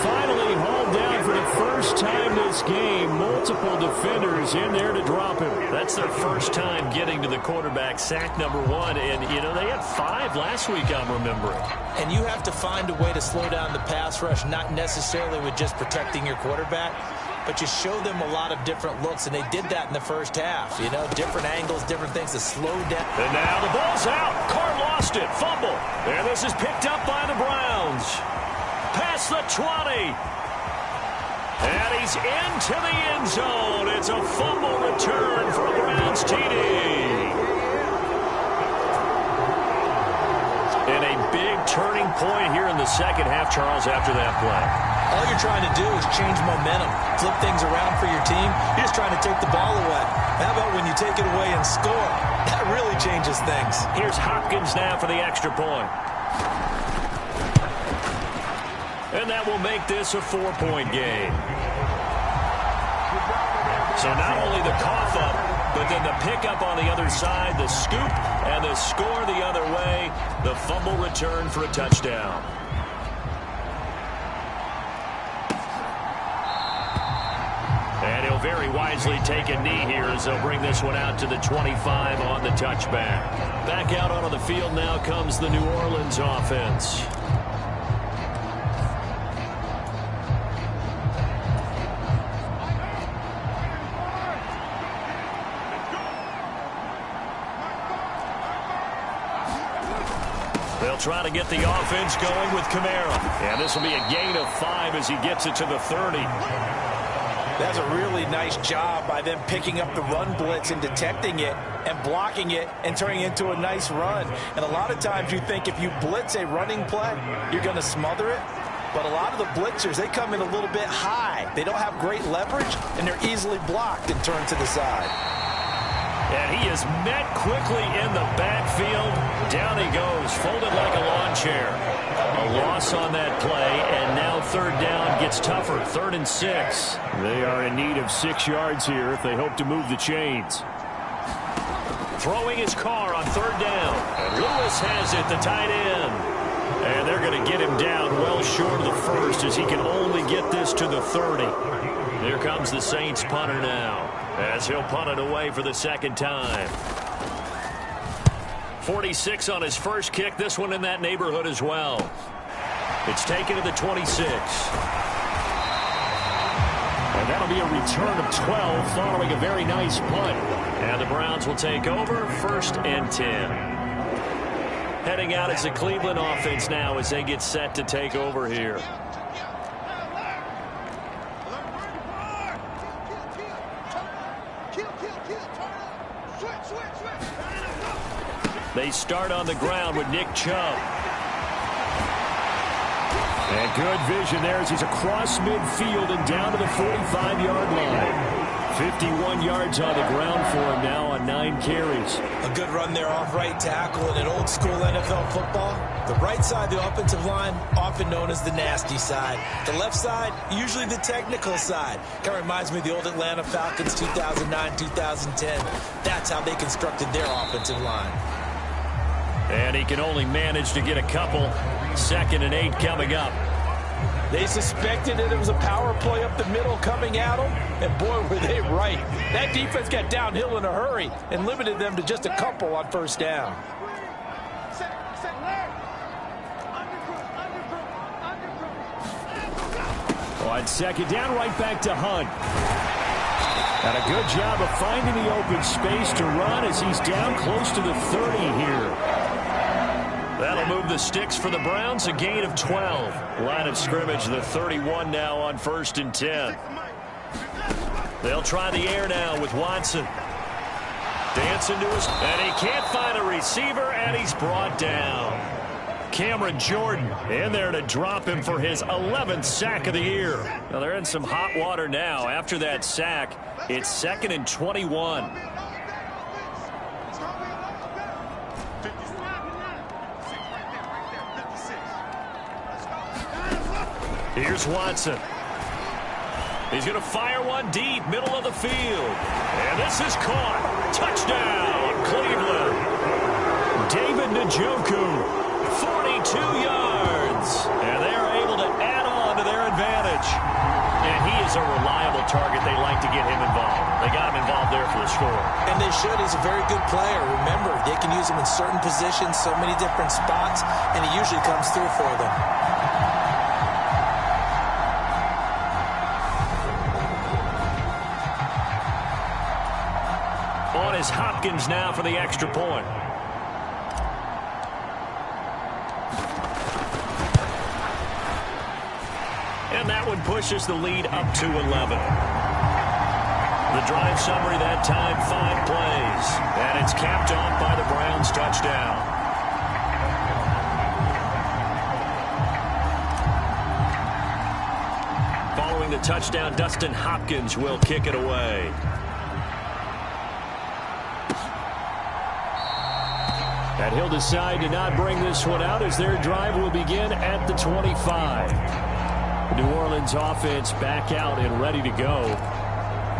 Finally hauled down for the first time this game. Multiple defenders in there to drop him. That's their first time getting to the quarterback, sack number 1. And, you know, they had 5 last week, I'm remembering.
And you have to find a way to slow down the pass rush, not necessarily with just protecting your quarterback, but you show them a lot of different looks, and they did that in the first half. You know, different angles, different things to slow down.
And now the ball's out. Carr lost it. Fumble. And this is picked up by the Browns. Past the 20. And he's into the end zone. It's a fumble return for a Browns TD. And a big turning point here in the second half, Charles, after that play.
All you're trying to do is change momentum, flip things around for your team. You're just trying to take the ball away. How about when you take it away and score? That really changes things.
Here's Hopkins now for the extra point. And that will make this a 4-point game. So not only the cough up, but then the pickup on the other side, the scoop, and the score the other way, the fumble return for a touchdown. And he'll very wisely take a knee here as they'll bring this one out to the 25 on the touchback. Back out onto the field now comes the New Orleans offense. They'll try to get the offense going with Kamara. And this will be a gain of 5 as he gets it to the 30.
That's a really nice job by them picking up the run blitz and detecting it and blocking it and turning it into a nice run. And a lot of times you think if you blitz a running play, you're going to smother it. But a lot of the blitzers, they come in a little bit high. They don't have great leverage, and they're easily blocked and turned to the side.
And he is met quickly in the backfield. Down he goes, folded like a lawn chair. A loss on that play, and now 3rd down gets tougher. 3rd and 6. They are in need of 6 yards here if they hope to move the chains. Throwing his Carr on 3rd down. And Lewis has it, the tight end. And they're going to get him down well short of the first as he can only get this to the 30. Here comes the Saints punter now, as he'll punt it away for the 2nd time. 46 on his first kick. This one in that neighborhood as well. It's taken to the 26. And that'll be a return of 12 following a very nice punt. And the Browns will take over 1st and 10. Heading out is the Cleveland offense now as they get set to take over here. They start on the ground with Nick Chubb. And good vision there as he's across midfield and down to the 45-yard line. 51 yards on the ground for him now on 9 carries.
A good run there off right tackle in an old-school NFL football. The right side of the offensive line, often known as the nasty side. The left side, usually the technical side. Kind of reminds me of the old Atlanta Falcons 2009, 2010. That's how they constructed their offensive line.
And he can only manage to get a couple. 2nd and 8 coming up.
They suspected that it was a power play up the middle coming at them, and boy, were they right. That defense got downhill in a hurry and limited them to just a couple on first down.
On second down, right back to Hunt. And a good job of finding the open space to run as he's down close to the 30 here. That'll move the sticks for the Browns, a gain of 12. Line of scrimmage, the 31 now on 1st and 10. They'll try the air now with Watson. Dancing to his, and he can't find a receiver, and he's brought down. Cameron Jordan in there to drop him for his 11th sack of the year. Now they're in some hot water now. After that sack, it's 2nd and 21. Here's Watson. He's going to fire one deep, middle of the field. And this is caught. Touchdown, Cleveland. David Njoku. 42 yards, and they're able to add on to their advantage. And he is a reliable target. They like to get him involved. They got him involved there for the score.
And they should. He's a very good player. Remember, they can use him in certain positions, so many different spots, and he usually comes through for them.
On is Hopkins now for the extra point. And that one pushes the lead up to 11. The drive summary that time, 5 plays. And it's capped off by the Browns touchdown. Following the touchdown, Dustin Hopkins will kick it away. And he'll decide to not bring this one out as their drive will begin at the 25. New Orleans offense back out and ready to go.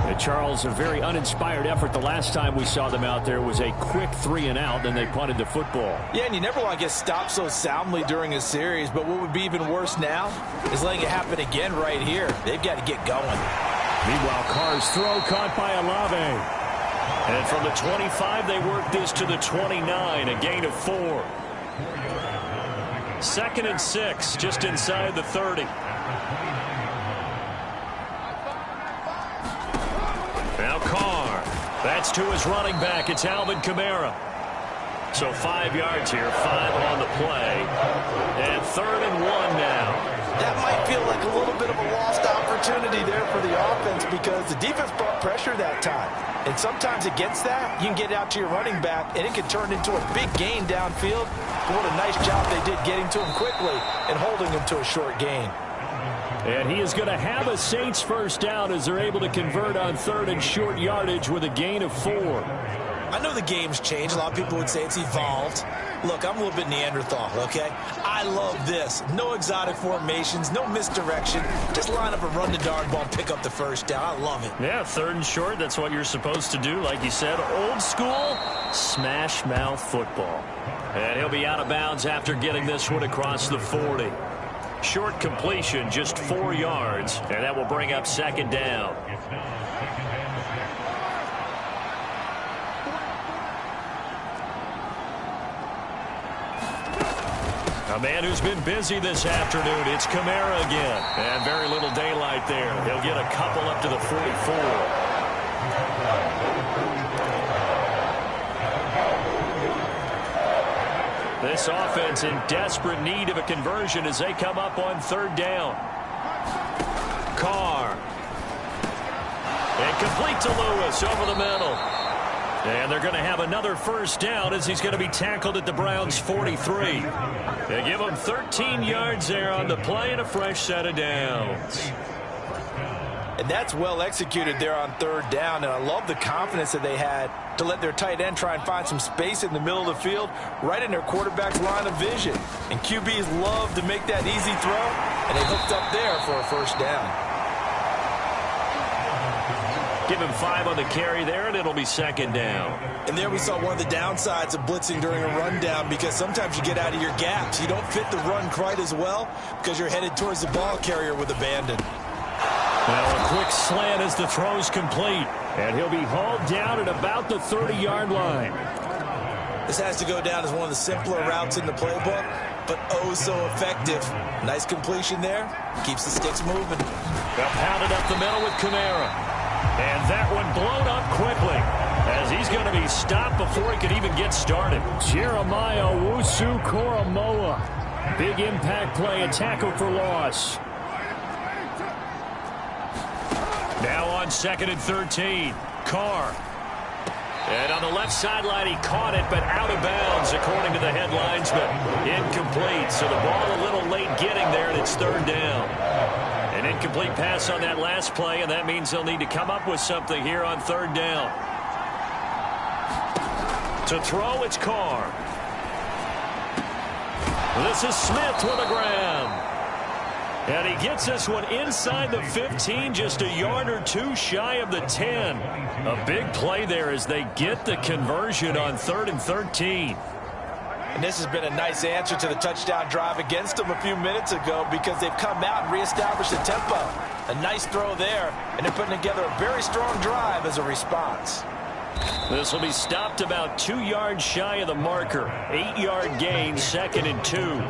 And Charles, a very uninspired effort. The last time we saw them out there was a quick 3 and out, then they punted the football.
Yeah, and you never want to get stopped so soundly during a series, but what would be even worse now is letting it happen again right here. They've got to get going.
Meanwhile, Carr's throw caught by Olave. And from the 25, they work this to the 29, a gain of 4. 2nd and 6, just inside the 30. Now Carr. That's to his running back. It's Alvin Kamara. So 5 yards here, 5 on the play. And 3rd and 1 now.
That might feel like a little bit of a lost opportunity there for the offense because the defense brought pressure that time. And sometimes against that, you can get out to your running back, and it can turn into a big gain downfield. But what a nice job they did getting to him quickly and holding him to a short gain.
And he is going to have a Saints first down as they're able to convert on 3rd and short yardage with a gain of 4.
I know the game's changed. A lot of people would say it's evolved. Look, I'm a little bit Neanderthal, okay? I love this. No exotic formations, no misdirection. Just line up and run the darn ball and pick up the first down. I love it.
Yeah, 3rd and short, that's what you're supposed to do. Like you said, old school, smash mouth football. And he'll be out of bounds after getting this one across the 40. Short completion, just 4 yards, and that will bring up 2nd down. A man who's been busy this afternoon, it's Kamara again. And very little daylight there. He'll get a couple up to the 44. This offense in desperate need of a conversion as they come up on 3rd down. Carr. And complete to Lewis over the middle. And they're going to have another first down as he's going to be tackled at the Browns' 43. They give him 13 yards there on the play and a fresh set of downs.
And that's well executed there on 3rd down, and I love the confidence that they had to let their tight end try and find some space in the middle of the field, right in their quarterback's line of vision. And QBs love to make that easy throw, and they hooked up there for a first down.
Give him 5 on the carry there, and it'll be 2nd down.
And there we saw one of the downsides of blitzing during a rundown, because sometimes you get out of your gaps. You don't fit the run quite as well because you're headed towards the ball carrier with abandon.
Now a quick slant as the throw's complete. And he'll be hauled down at about the 30-yard line.
This has to go down as one of the simpler routes in the playbook, but oh so effective. Nice completion there. Keeps the sticks moving.
They'll pound it up the middle with Kamara. And that one blown up quickly, as he's going to be stopped before he can even get started. Jeremiah Owusu-Koramoah. Big impact play, a tackle for loss. Now on 2nd and 13, Carr. And on the left sideline, he caught it, but out of bounds, according to the head linesman. Incomplete, so the ball a little late getting there, and it's 3rd down. An incomplete pass on that last play, and that means they'll need to come up with something here on 3rd down. To throw, it's Carr. This is Smith with a grab. And he gets this one inside the 15, just a yard or two shy of the 10. A big play there as they get the conversion on 3rd and 13.
And this has been a nice answer to the touchdown drive against them a few minutes ago, because they've come out and reestablished the tempo. A nice throw there, and they're putting together a very strong drive as a response.
This will be stopped about 2 yards shy of the marker. 8-yard gain, 2nd and 2.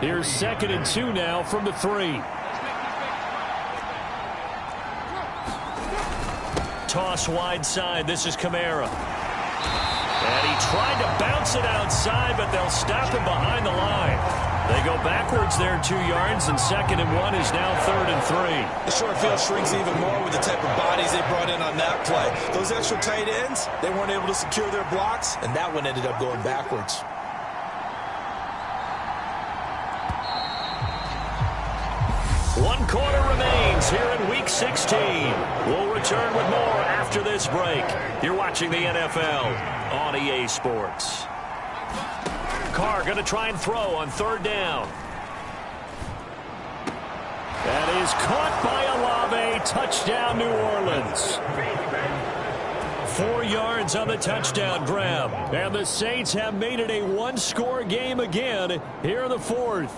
Here's 2nd and 2 now from the 3. Toss wide side. This is Kamara. And he tried to bounce it outside, but they'll stop him behind the line. They go backwards there 2 yards, and 2nd and 1 is now 3rd and 3.
The short field shrinks even more with the type of bodies they brought in on that play. Those extra tight ends, they weren't able to secure their blocks, and that one ended up going backwards.
One quarter remains here in Week 16. We'll return with more after this break. You're watching the NFL on EA Sports. Carr going to try and throw on 3rd down. That is caught by Olave. Touchdown, New Orleans. 4 yards on the touchdown grab. And the Saints have made it a one-score game again here in the 4th.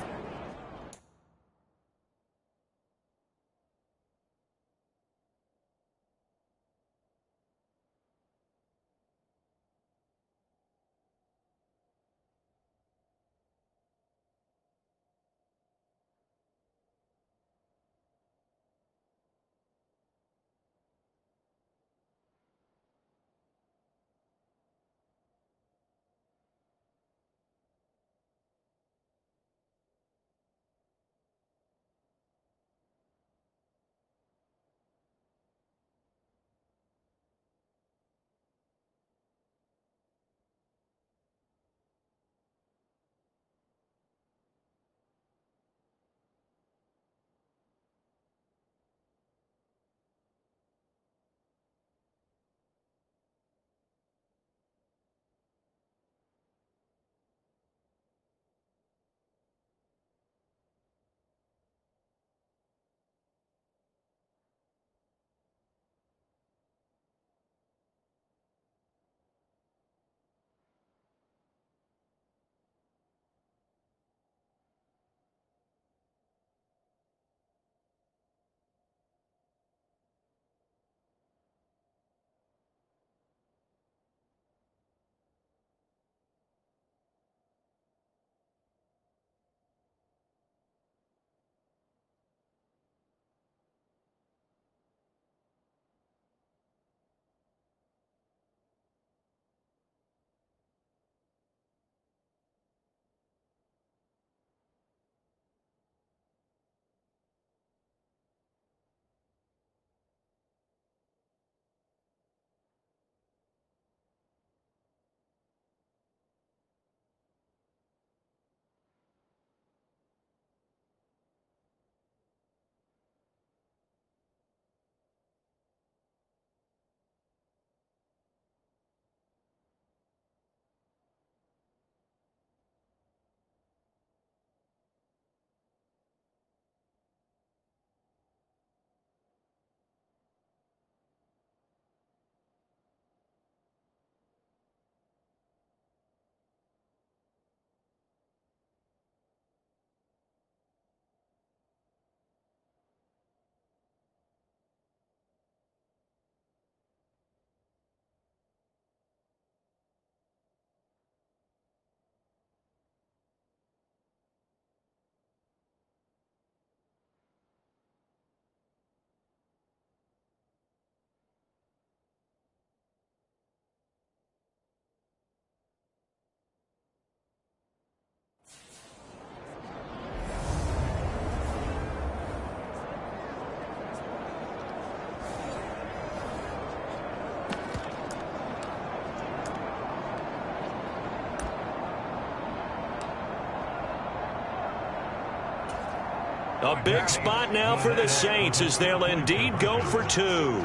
A big spot now for the Saints as they'll indeed go for 2.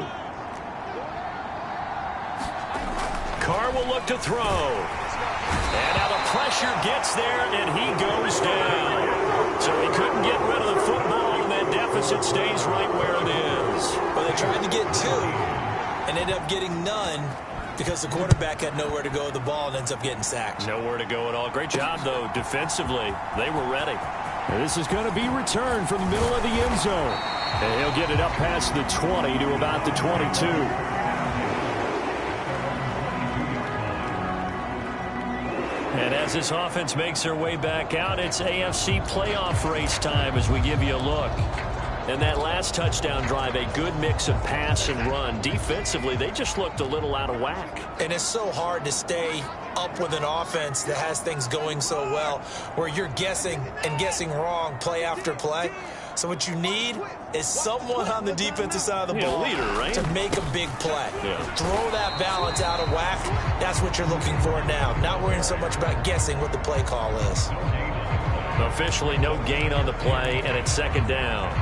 Carr will look to throw. And now the pressure gets there, and he goes down. So he couldn't get rid of the football, and that deficit stays right where it is.
Well, they tried to get 2 and ended up getting none because the quarterback had nowhere to go with the ball and ends up getting sacked.
Nowhere to go at all. Great job, though, defensively. They were ready.
And this is going to be returned from the middle of the end zone. And he'll get it up past the 20 to about the 22.
And as this offense makes their way back out, it's AFC playoff race time as we give you a look. And that last touchdown drive, a good mix of pass and run. Defensively, they just looked a little out of whack.
And it's so hard to stay up with an offense that has things going so well, where you're guessing and guessing wrong play after play. So what you need is someone on the defensive side of the ball
leader, right?
to make a big play.
Yeah.
Throw that balance out of whack. That's what you're looking for now. Not worrying so much about guessing what the play call is.
Officially no gain on the play, and it's second down.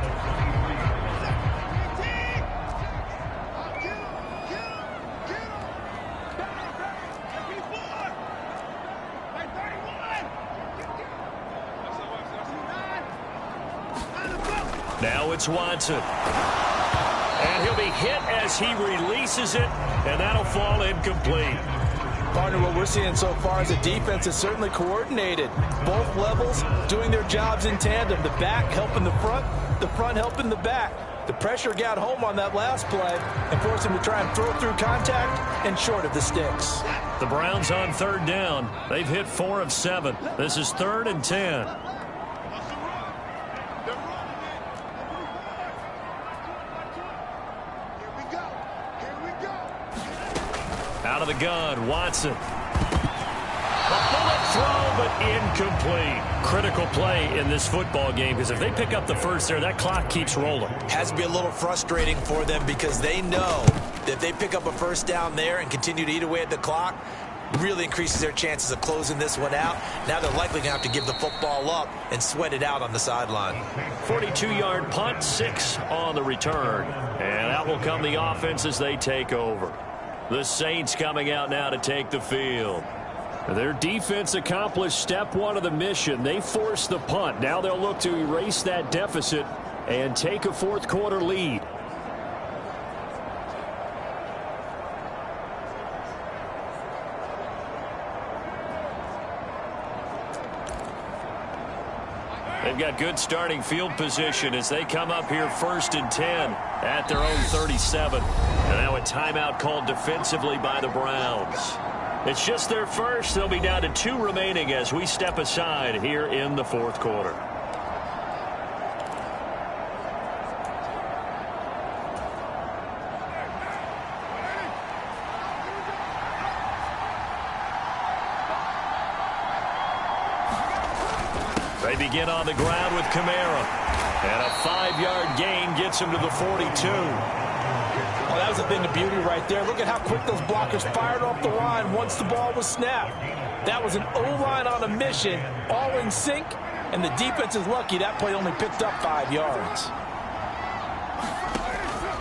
Now it's Watson. And he'll be hit as he releases it, and that'll fall incomplete.
Partner, what we're seeing so far is the defense is certainly coordinated. Both levels doing their jobs in tandem. The back helping the front helping the back. The pressure got home on that last play and forced him to try and throw through contact and short of the sticks.
The Browns on third down. They've hit 4 of 7. This is 3rd and 10. Out of the gun, Watson. A bullet throw, but incomplete. Critical play in this football game, because if they pick up the first there, that clock keeps rolling.
Has to be a little frustrating for them because they know that if they pick up a first down there and continue to eat away at the clock, really increases their chances of closing this one out. Now they're likely going to have to give the football up and sweat it out on the sideline.
42-yard punt, 6 on the return. And out will come the offense as they take over. The Saints coming out now to take the field.
Their defense accomplished step 1 of the mission. They forced the punt. Now they'll look to erase that deficit and take a fourth quarter lead.
They've got good starting field position as they come up here 1st and 10 at their own 37. And now a timeout called defensively by the Browns. It's just their first. They'll be down to 2 remaining as we step aside here in the fourth quarter. They begin on the ground with Kamara. And a 5-yard gain gets him to the 42.
Well, that was a thing of beauty right there. Look at how quick those blockers fired off the line once the ball was snapped. That was an O-line on a mission, all in sync, and the defense is lucky that play only picked up 5 yards.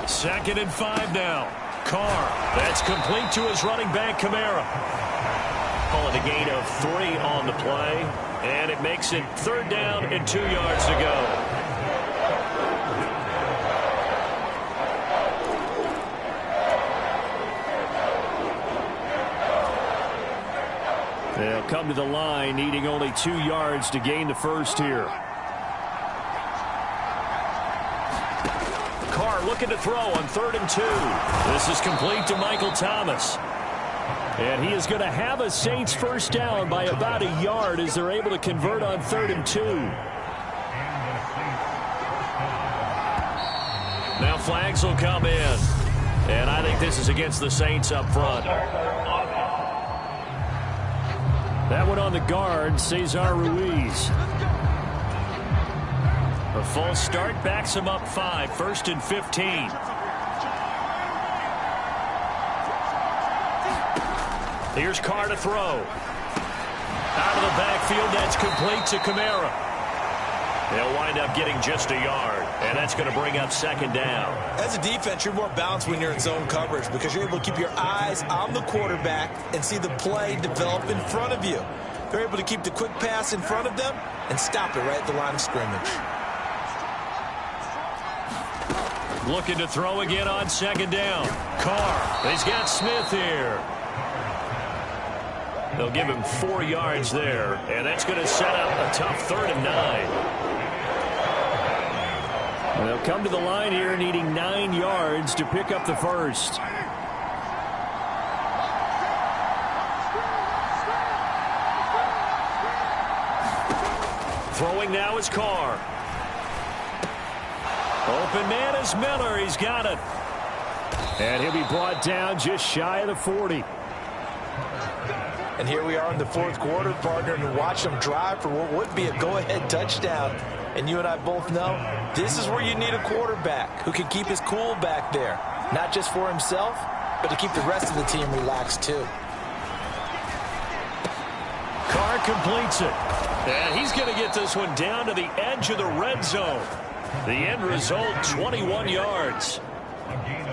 2nd and 5 now. Carr, that's complete to his running back, Kamara. Calling a gain of 3 on the play, and it makes it 3rd down and 2 yards to go.
They'll come to the line, needing only 2 yards to gain the first here.
Carr looking to throw on 3rd and 2. This is complete to Michael Thomas.
And he is going to have a Saints first down by about a yard as they're able to convert on 3rd and 2.
Now flags will come in. And I think this is against the Saints up front.
That one on the guard, Cesar Ruiz.
A false start backs him up 5. 1st and 15. Here's Carr to throw. Out of the backfield, that's complete to Kamara. They'll wind up getting just a yard, and that's going to bring up second down.
As a defense, you're more balanced when you're in zone coverage because you're able to keep your eyes on the quarterback and see the play develop in front of you. They're able to keep the quick pass in front of them and stop it right at the line of scrimmage.
Looking to throw again on second down. Carr, he's got Smith here. They'll give him 4 yards there, and that's going to set up a tough 3rd and 9.
They'll come to the line here needing 9 yards to pick up the first.
Throwing now is Carr. Open man is Miller. He's got it.
And he'll be brought down just shy of the 40.
And here we are in the 4th quarter, partner, and watch them drive for what would be a go-ahead touchdown. And you and I both know this is where you need a quarterback who can keep his cool back there. Not just for himself, but to keep the rest of the team relaxed too.
Carr completes it. And he's going to get this one down to the edge of the red zone. The end result, 21 yards.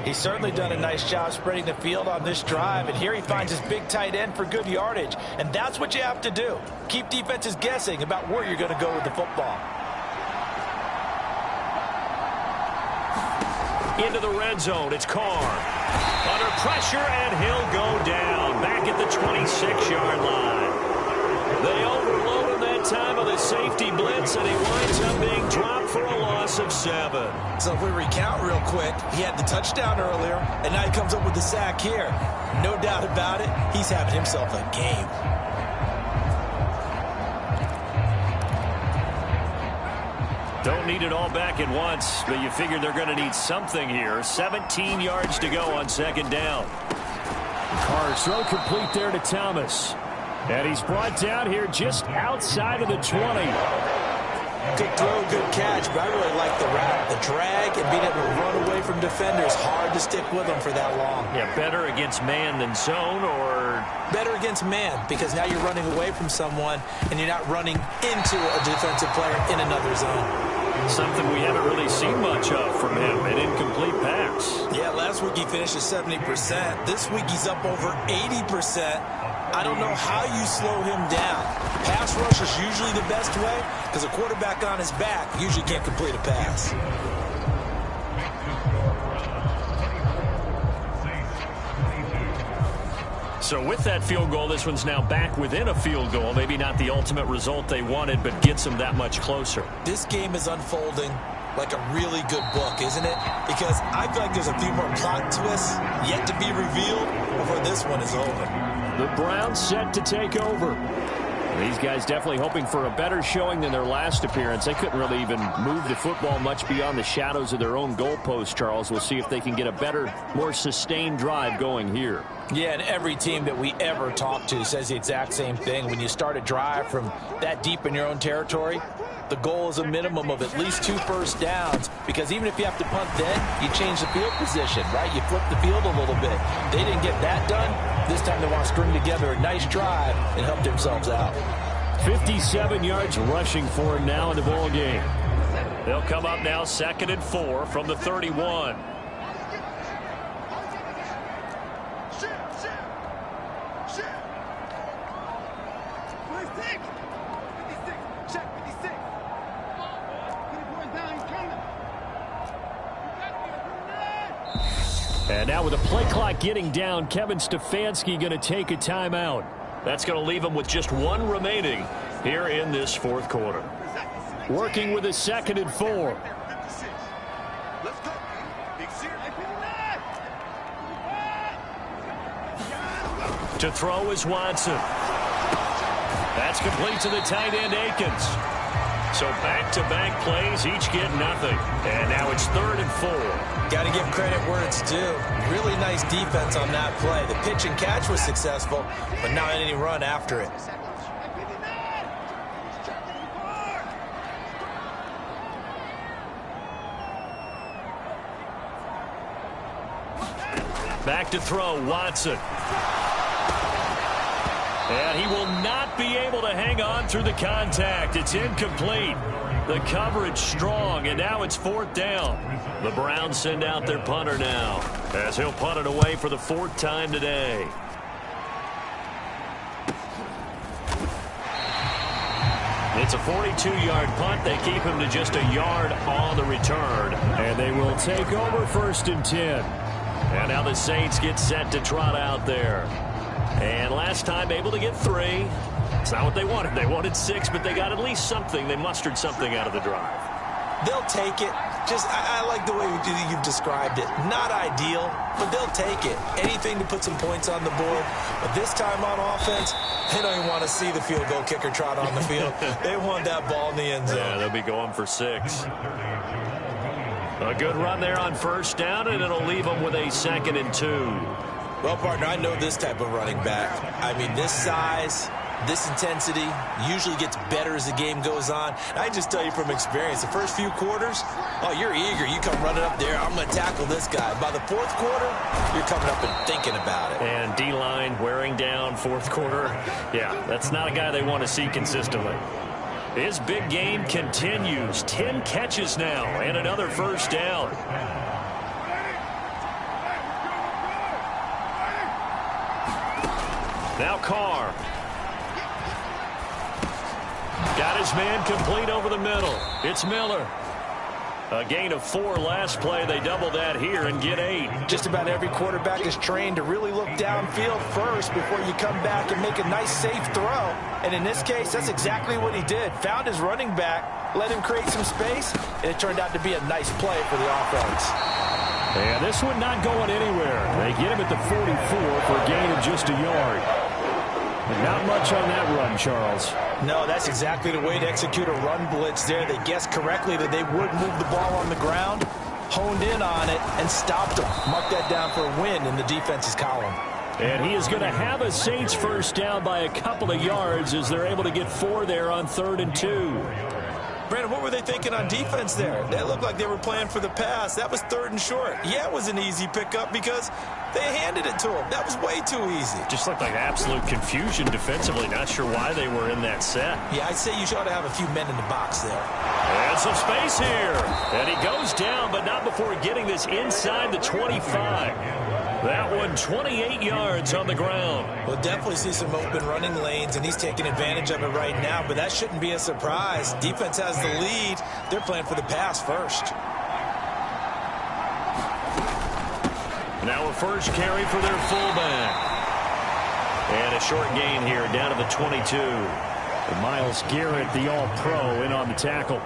He's certainly done a nice job spreading the field on this drive, and here he finds his big tight end for good yardage. And that's what you have to do. Keep defenses guessing about where you're going to go with the football.
Into the red zone, it's Carr. Under pressure, and he'll go down. Back at the 26-yard line. They overload him that time of the safety blitz, and he winds up being dropped for a loss of 7.
So if we recount real quick, he had the touchdown earlier, and now he comes up with the sack here. No doubt about it, he's having himself a game.
Don't need it all back at once, but you figure they're going to need something here. 17 yards to go on second down.
Carr's throw complete there to Thomas. And he's brought down here just outside of the 20.
Good throw, good catch, but I really like the route. The drag and being able to run away from defenders. Hard to stick with them for that long.
Yeah, better against man than zone, or?
Better against man, because now you're running away from someone and you're not running into a defensive player in another zone.
Something we haven't really seen much of from him, an incomplete pass.
Yeah, last week he finished at 70%. This week he's up over 80%. I don't know how you slow him down. Pass rush is usually the best way because a quarterback on his back usually can't complete a pass.
So with that field goal, this one's now back within a field goal. Maybe not the ultimate result they wanted, but gets them that much closer.
This game is unfolding like a really good book, isn't it? Because I feel like there's a few more plot twists yet to be revealed before this one is over.
The Browns set to take over. These guys definitely hoping for a better showing than their last appearance. They couldn't really even move the football much beyond the shadows of their own goalpost, Charles. We'll see if they can get a better, more sustained drive going here.
Yeah, and every team that we ever talk to says the exact same thing. When you start a drive from that deep in your own territory, the goal is a minimum of at least 2 first downs, because even if you have to punt then, you change the field position, right? You flip the field a little bit. They didn't get that done. This time they want to string together a nice drive and help themselves out.
57 yards rushing for him now in the ball game.
They'll come up now 2nd and 4 from the 31.
And now with the play clock getting down, Kevin Stefanski going to take a timeout.
That's going to leave them with just 1 remaining here in this 4th quarter.
Working with a 2nd and 4.
To throw is Watson. That's complete to the tight end, Akins. So back-to-back plays, each get nothing. And now it's 3rd and 4.
Got to give credit where it's due. Really nice defense on that play. The pitch and catch was successful, but not any run after it.
Back to throw, Watson. And he will not be able to hang on through the contact. It's incomplete. The coverage strong, and now it's 4th down. The Browns send out their punter now, as he'll punt it away for the 4th time today. It's a 42-yard punt. They keep him to just a yard on the return.
And they will take over 1st and 10.
And now the Saints get set to trot out there. And last time able to get 3. It's not what they wanted. They wanted 6, but they got at least something. They mustered something out of the drive.
They'll take it. I like the way you've described it. Not ideal, but they'll take it. Anything to put some points on the board. But this time on offense, they don't even want to see the field goal kicker trot on the field. They want that ball in the end zone.
Yeah, they'll be going for 6. A good run there on 1st down, and it'll leave them with a 2nd and 2.
Well, partner, I know this type of running back. I mean, this size, this intensity usually gets better as the game goes on. And I just tell you from experience, the first few quarters, oh, you're eager. You come running up there, I'm going to tackle this guy. By the 4th quarter, you're coming up and thinking about it.
And D-line wearing down 4th quarter. Yeah, that's not a guy they want to see consistently. His big game continues. 10 catches now and another 1st down. Now Carr. Got his man complete over the middle. It's Miller. A gain of 4 last play. They double that here and get 8.
Just about every quarterback is trained to really look downfield first before you come back and make a nice, safe throw. And in this case, that's exactly what he did. Found his running back, let him create some space, and it turned out to be a nice play for the offense.
And this one not going anywhere. They get him at the 44 for a gain of just a yard. And not much on that run, Charles.
No, that's exactly the way to execute a run blitz there. They guessed correctly that they would move the ball on the ground, honed in on it, and stopped them. Mark that down for a win in the defense's column.
And he is going to have a Saints 1st down by a couple of yards as they're able to get 4 there on 3rd and 2.
Brandon, what were they thinking on defense there? They looked like they were playing for the pass. That was 3rd and short. Yeah, it was an easy pickup because they handed it to him. That was way too easy.
Just looked like absolute confusion defensively. Not sure why they were in that set.
Yeah, I'd say you ought to have a few men in the box there.
And some space here. And he goes down, but not before getting this inside the 25. That one 28 yards on the ground.
We'll definitely see some open running lanes, and he's taking advantage of it right now, but that shouldn't be a surprise. Defense has the lead. They're playing for the pass first.
Now a first carry for their fullback. And a short gain here down to the 22.
And Myles Garrett, the All-Pro, in on the tackle.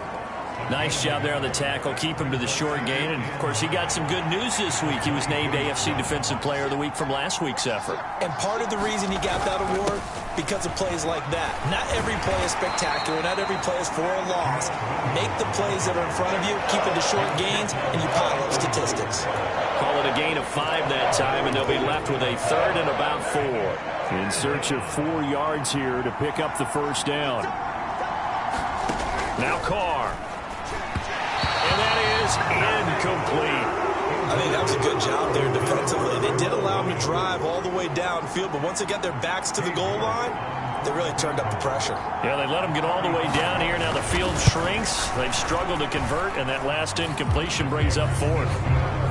Nice job there on the tackle. Keep him to the short gain. And, of course, he got some good news this week. He was named AFC Defensive Player of the Week from last week's effort.
And part of the reason he got that award, because of plays like that. Not every play is spectacular. Not every play is for a loss. Make the plays that are in front of you, keep it to short gains, and you pile up statistics.
Call it a gain of 5 that time, and they'll be left with a 3rd and about 4.
In search of 4 yards here to pick up the 1st down.
Now Carr. And that is incomplete.
I think that was a good job there defensively. They did allow him to drive all the way downfield, but once they got their backs to the goal line, they really turned up the pressure.
Yeah, they let him get all the way down here. Now the field shrinks. They've struggled to convert, and that last incompletion brings up 4th.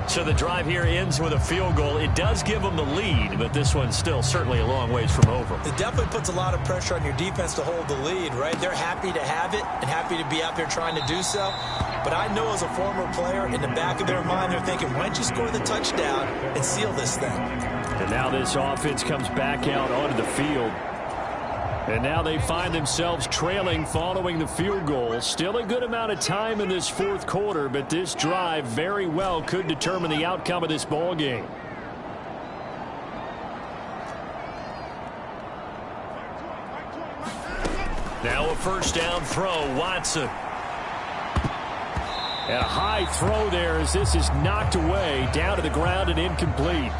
So the drive here ends with a field goal. It does give them the lead, but this one's still certainly a long ways from over.
It definitely puts a lot of pressure on your defense to hold the lead, right? They're happy to have it and happy to be out there trying to do so. But I know as a former player, in the back of their mind, they're thinking, why don't you score the touchdown and seal this thing?
And now this offense comes back out onto the field. And now they find themselves trailing following the field goal. Still a good amount of time in this 4th quarter, but this drive very well could determine the outcome of this ball game.
Now a first down throw, Watson.
And a high throw there as this is knocked away, down to the ground and incomplete.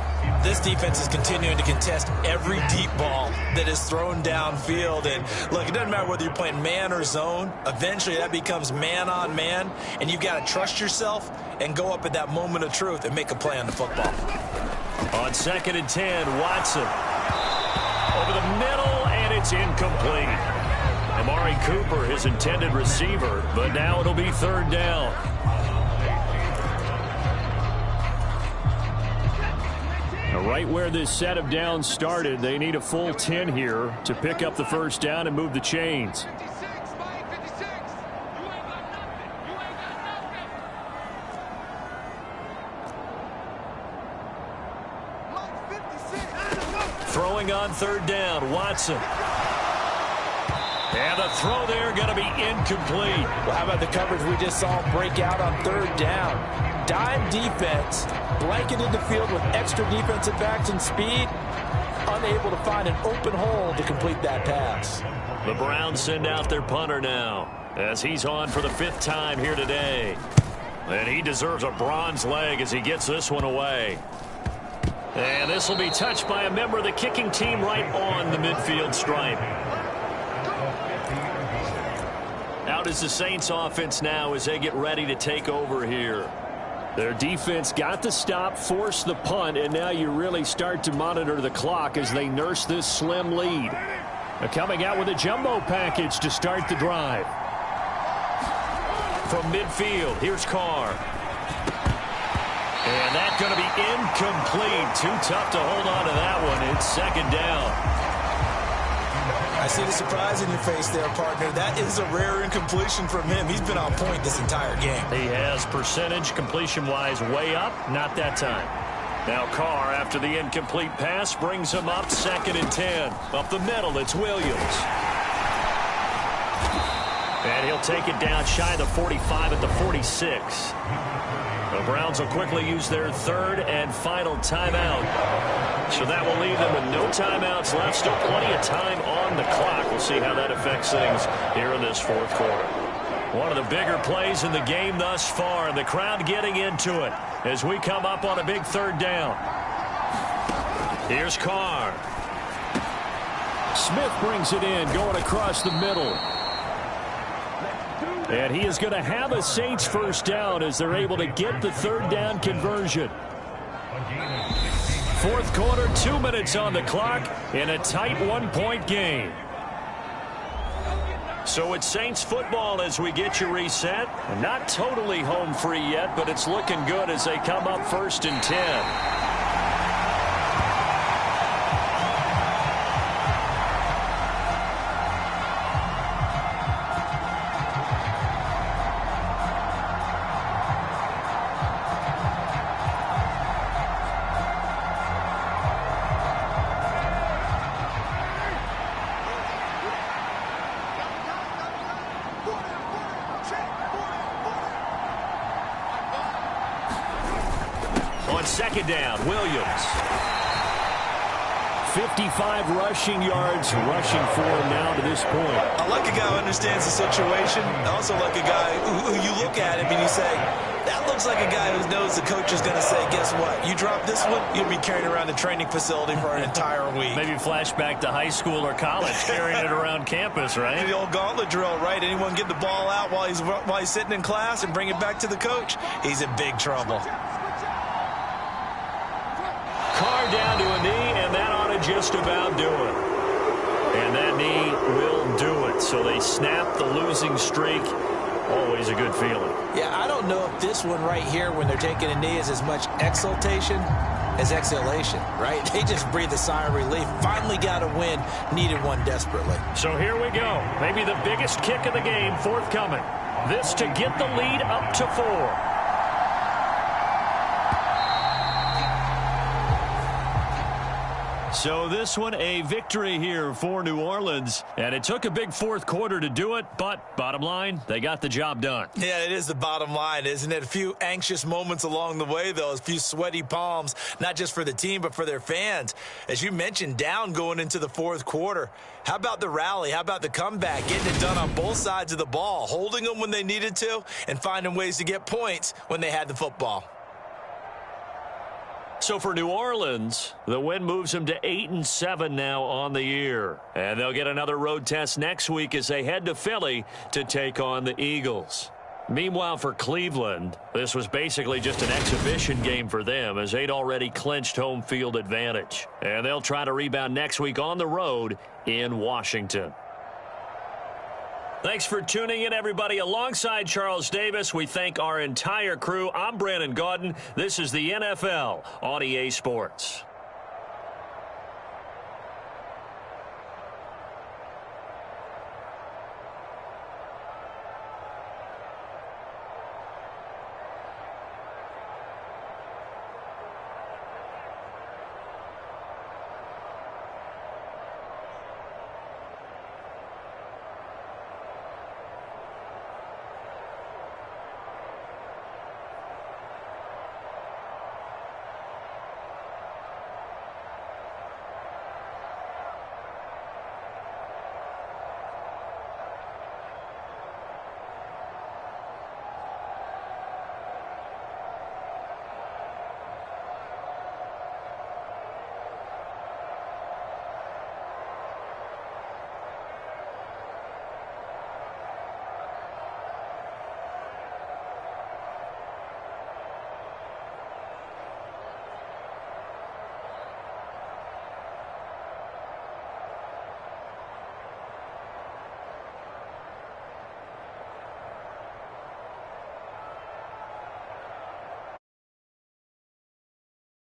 This defense is continuing to contest every deep ball that is thrown downfield. And, look, it doesn't matter whether you're playing man or zone. Eventually, that becomes man-on-man, and you've got to trust yourself and go up at that moment of truth and make a play on the football.
On 2nd and 10, Watson. It's incomplete. Amari Cooper, his intended receiver, but now it'll be third down.
Right where this set of downs started, they need a full 10 here to pick up the first down and move the chains.
Throwing on third down, Watson. And the throw there going to be incomplete.
Well, how about the coverage we just saw break out on third down? Dime defense, blanketed the field with extra defensive backs and speed, unable to find an open hole to complete that pass.
The Browns send out their punter now as he's on for the 5th time here today. And he deserves a bronze leg as he gets this one away. And this will be touched by a member of the kicking team right on the midfield stripe. Out is the Saints offense now as they get ready to take over here.
Their defense got the stop, forced the punt, and now you really start to monitor the clock as they nurse this slim lead. They're coming out with a jumbo package to start the drive.
From midfield, here's Carr. And that's going to be incomplete. Too tough to hold on to that one. It's second down.
I see the surprise in your face there, partner. That is a rare incompletion from him. He's been on point this entire game.
He has percentage completion-wise way up. Not that time. Now Carr, after the incomplete pass, brings him up 2nd and 10. Up the middle, it's Williams. And he'll take it down shy of the 45 at the 46. The Browns will quickly use their 3rd and final timeout. So that will leave them with no timeouts left. Still plenty of time on the clock. We'll see how that affects things here in this 4th quarter. One of the bigger plays in the game thus far, and the crowd getting into it as we come up on a big 3rd down. Here's Carr.
Smith brings it in, going across the middle. And he is going to have a Saints first down as they're able to get the 3rd down conversion.
4th quarter, 2 minutes on the clock in a tight 1-point game. So it's Saints football as we get you reset. Not totally home free yet, but it's looking good as they come up 1st and 10. On 2nd down, Williams.
55 rushing yards rushing for him now to this point.
I like a guy who understands the situation. I also like a guy who you look at him and you say, that looks like a guy who knows the coach is going to say, guess what? You drop this one, you'll be carrying around the training facility for an entire week.
Maybe flashback to high school or college, carrying it around campus, right?
The old gauntlet drill, right? Anyone get the ball out while he's sitting in class and bring it back to the coach? He's in big trouble.
Carr down to a knee, and that ought to just about do it. And that knee will do it. So they snap the losing streak. Always a good feeling.
Yeah, I don't know if this one right here, when they're taking a knee, is as much exultation as exhalation, right? They just breathe a sigh of relief. Finally got a win. Needed one desperately.
So here we go. Maybe the biggest kick of the game forthcoming. This to get the lead up to 4. So this one a victory here for New Orleans. And it took a big 4th quarter to do it, but bottom line, they got the job done.
Yeah, it is the bottom line, isn't it? A few anxious moments along the way, though. A few sweaty palms, not just for the team, but for their fans. As you mentioned, down going into the 4th quarter. How about the rally? How about the comeback? Getting it done on both sides of the ball. Holding them when they needed to and finding ways to get points when they had the football.
So for New Orleans, the win moves them to 8-7 now on the year. And they'll get another road test next week as they head to Philly to take on the Eagles. Meanwhile, for Cleveland, this was basically just an exhibition game for them as they'd already clinched home field advantage. And they'll try to rebound next week on the road in Washington. Thanks for tuning in, everybody. Alongside Charles Davis, we thank our entire crew. I'm Brandon Gaudin. This is the NFL on EA Sports.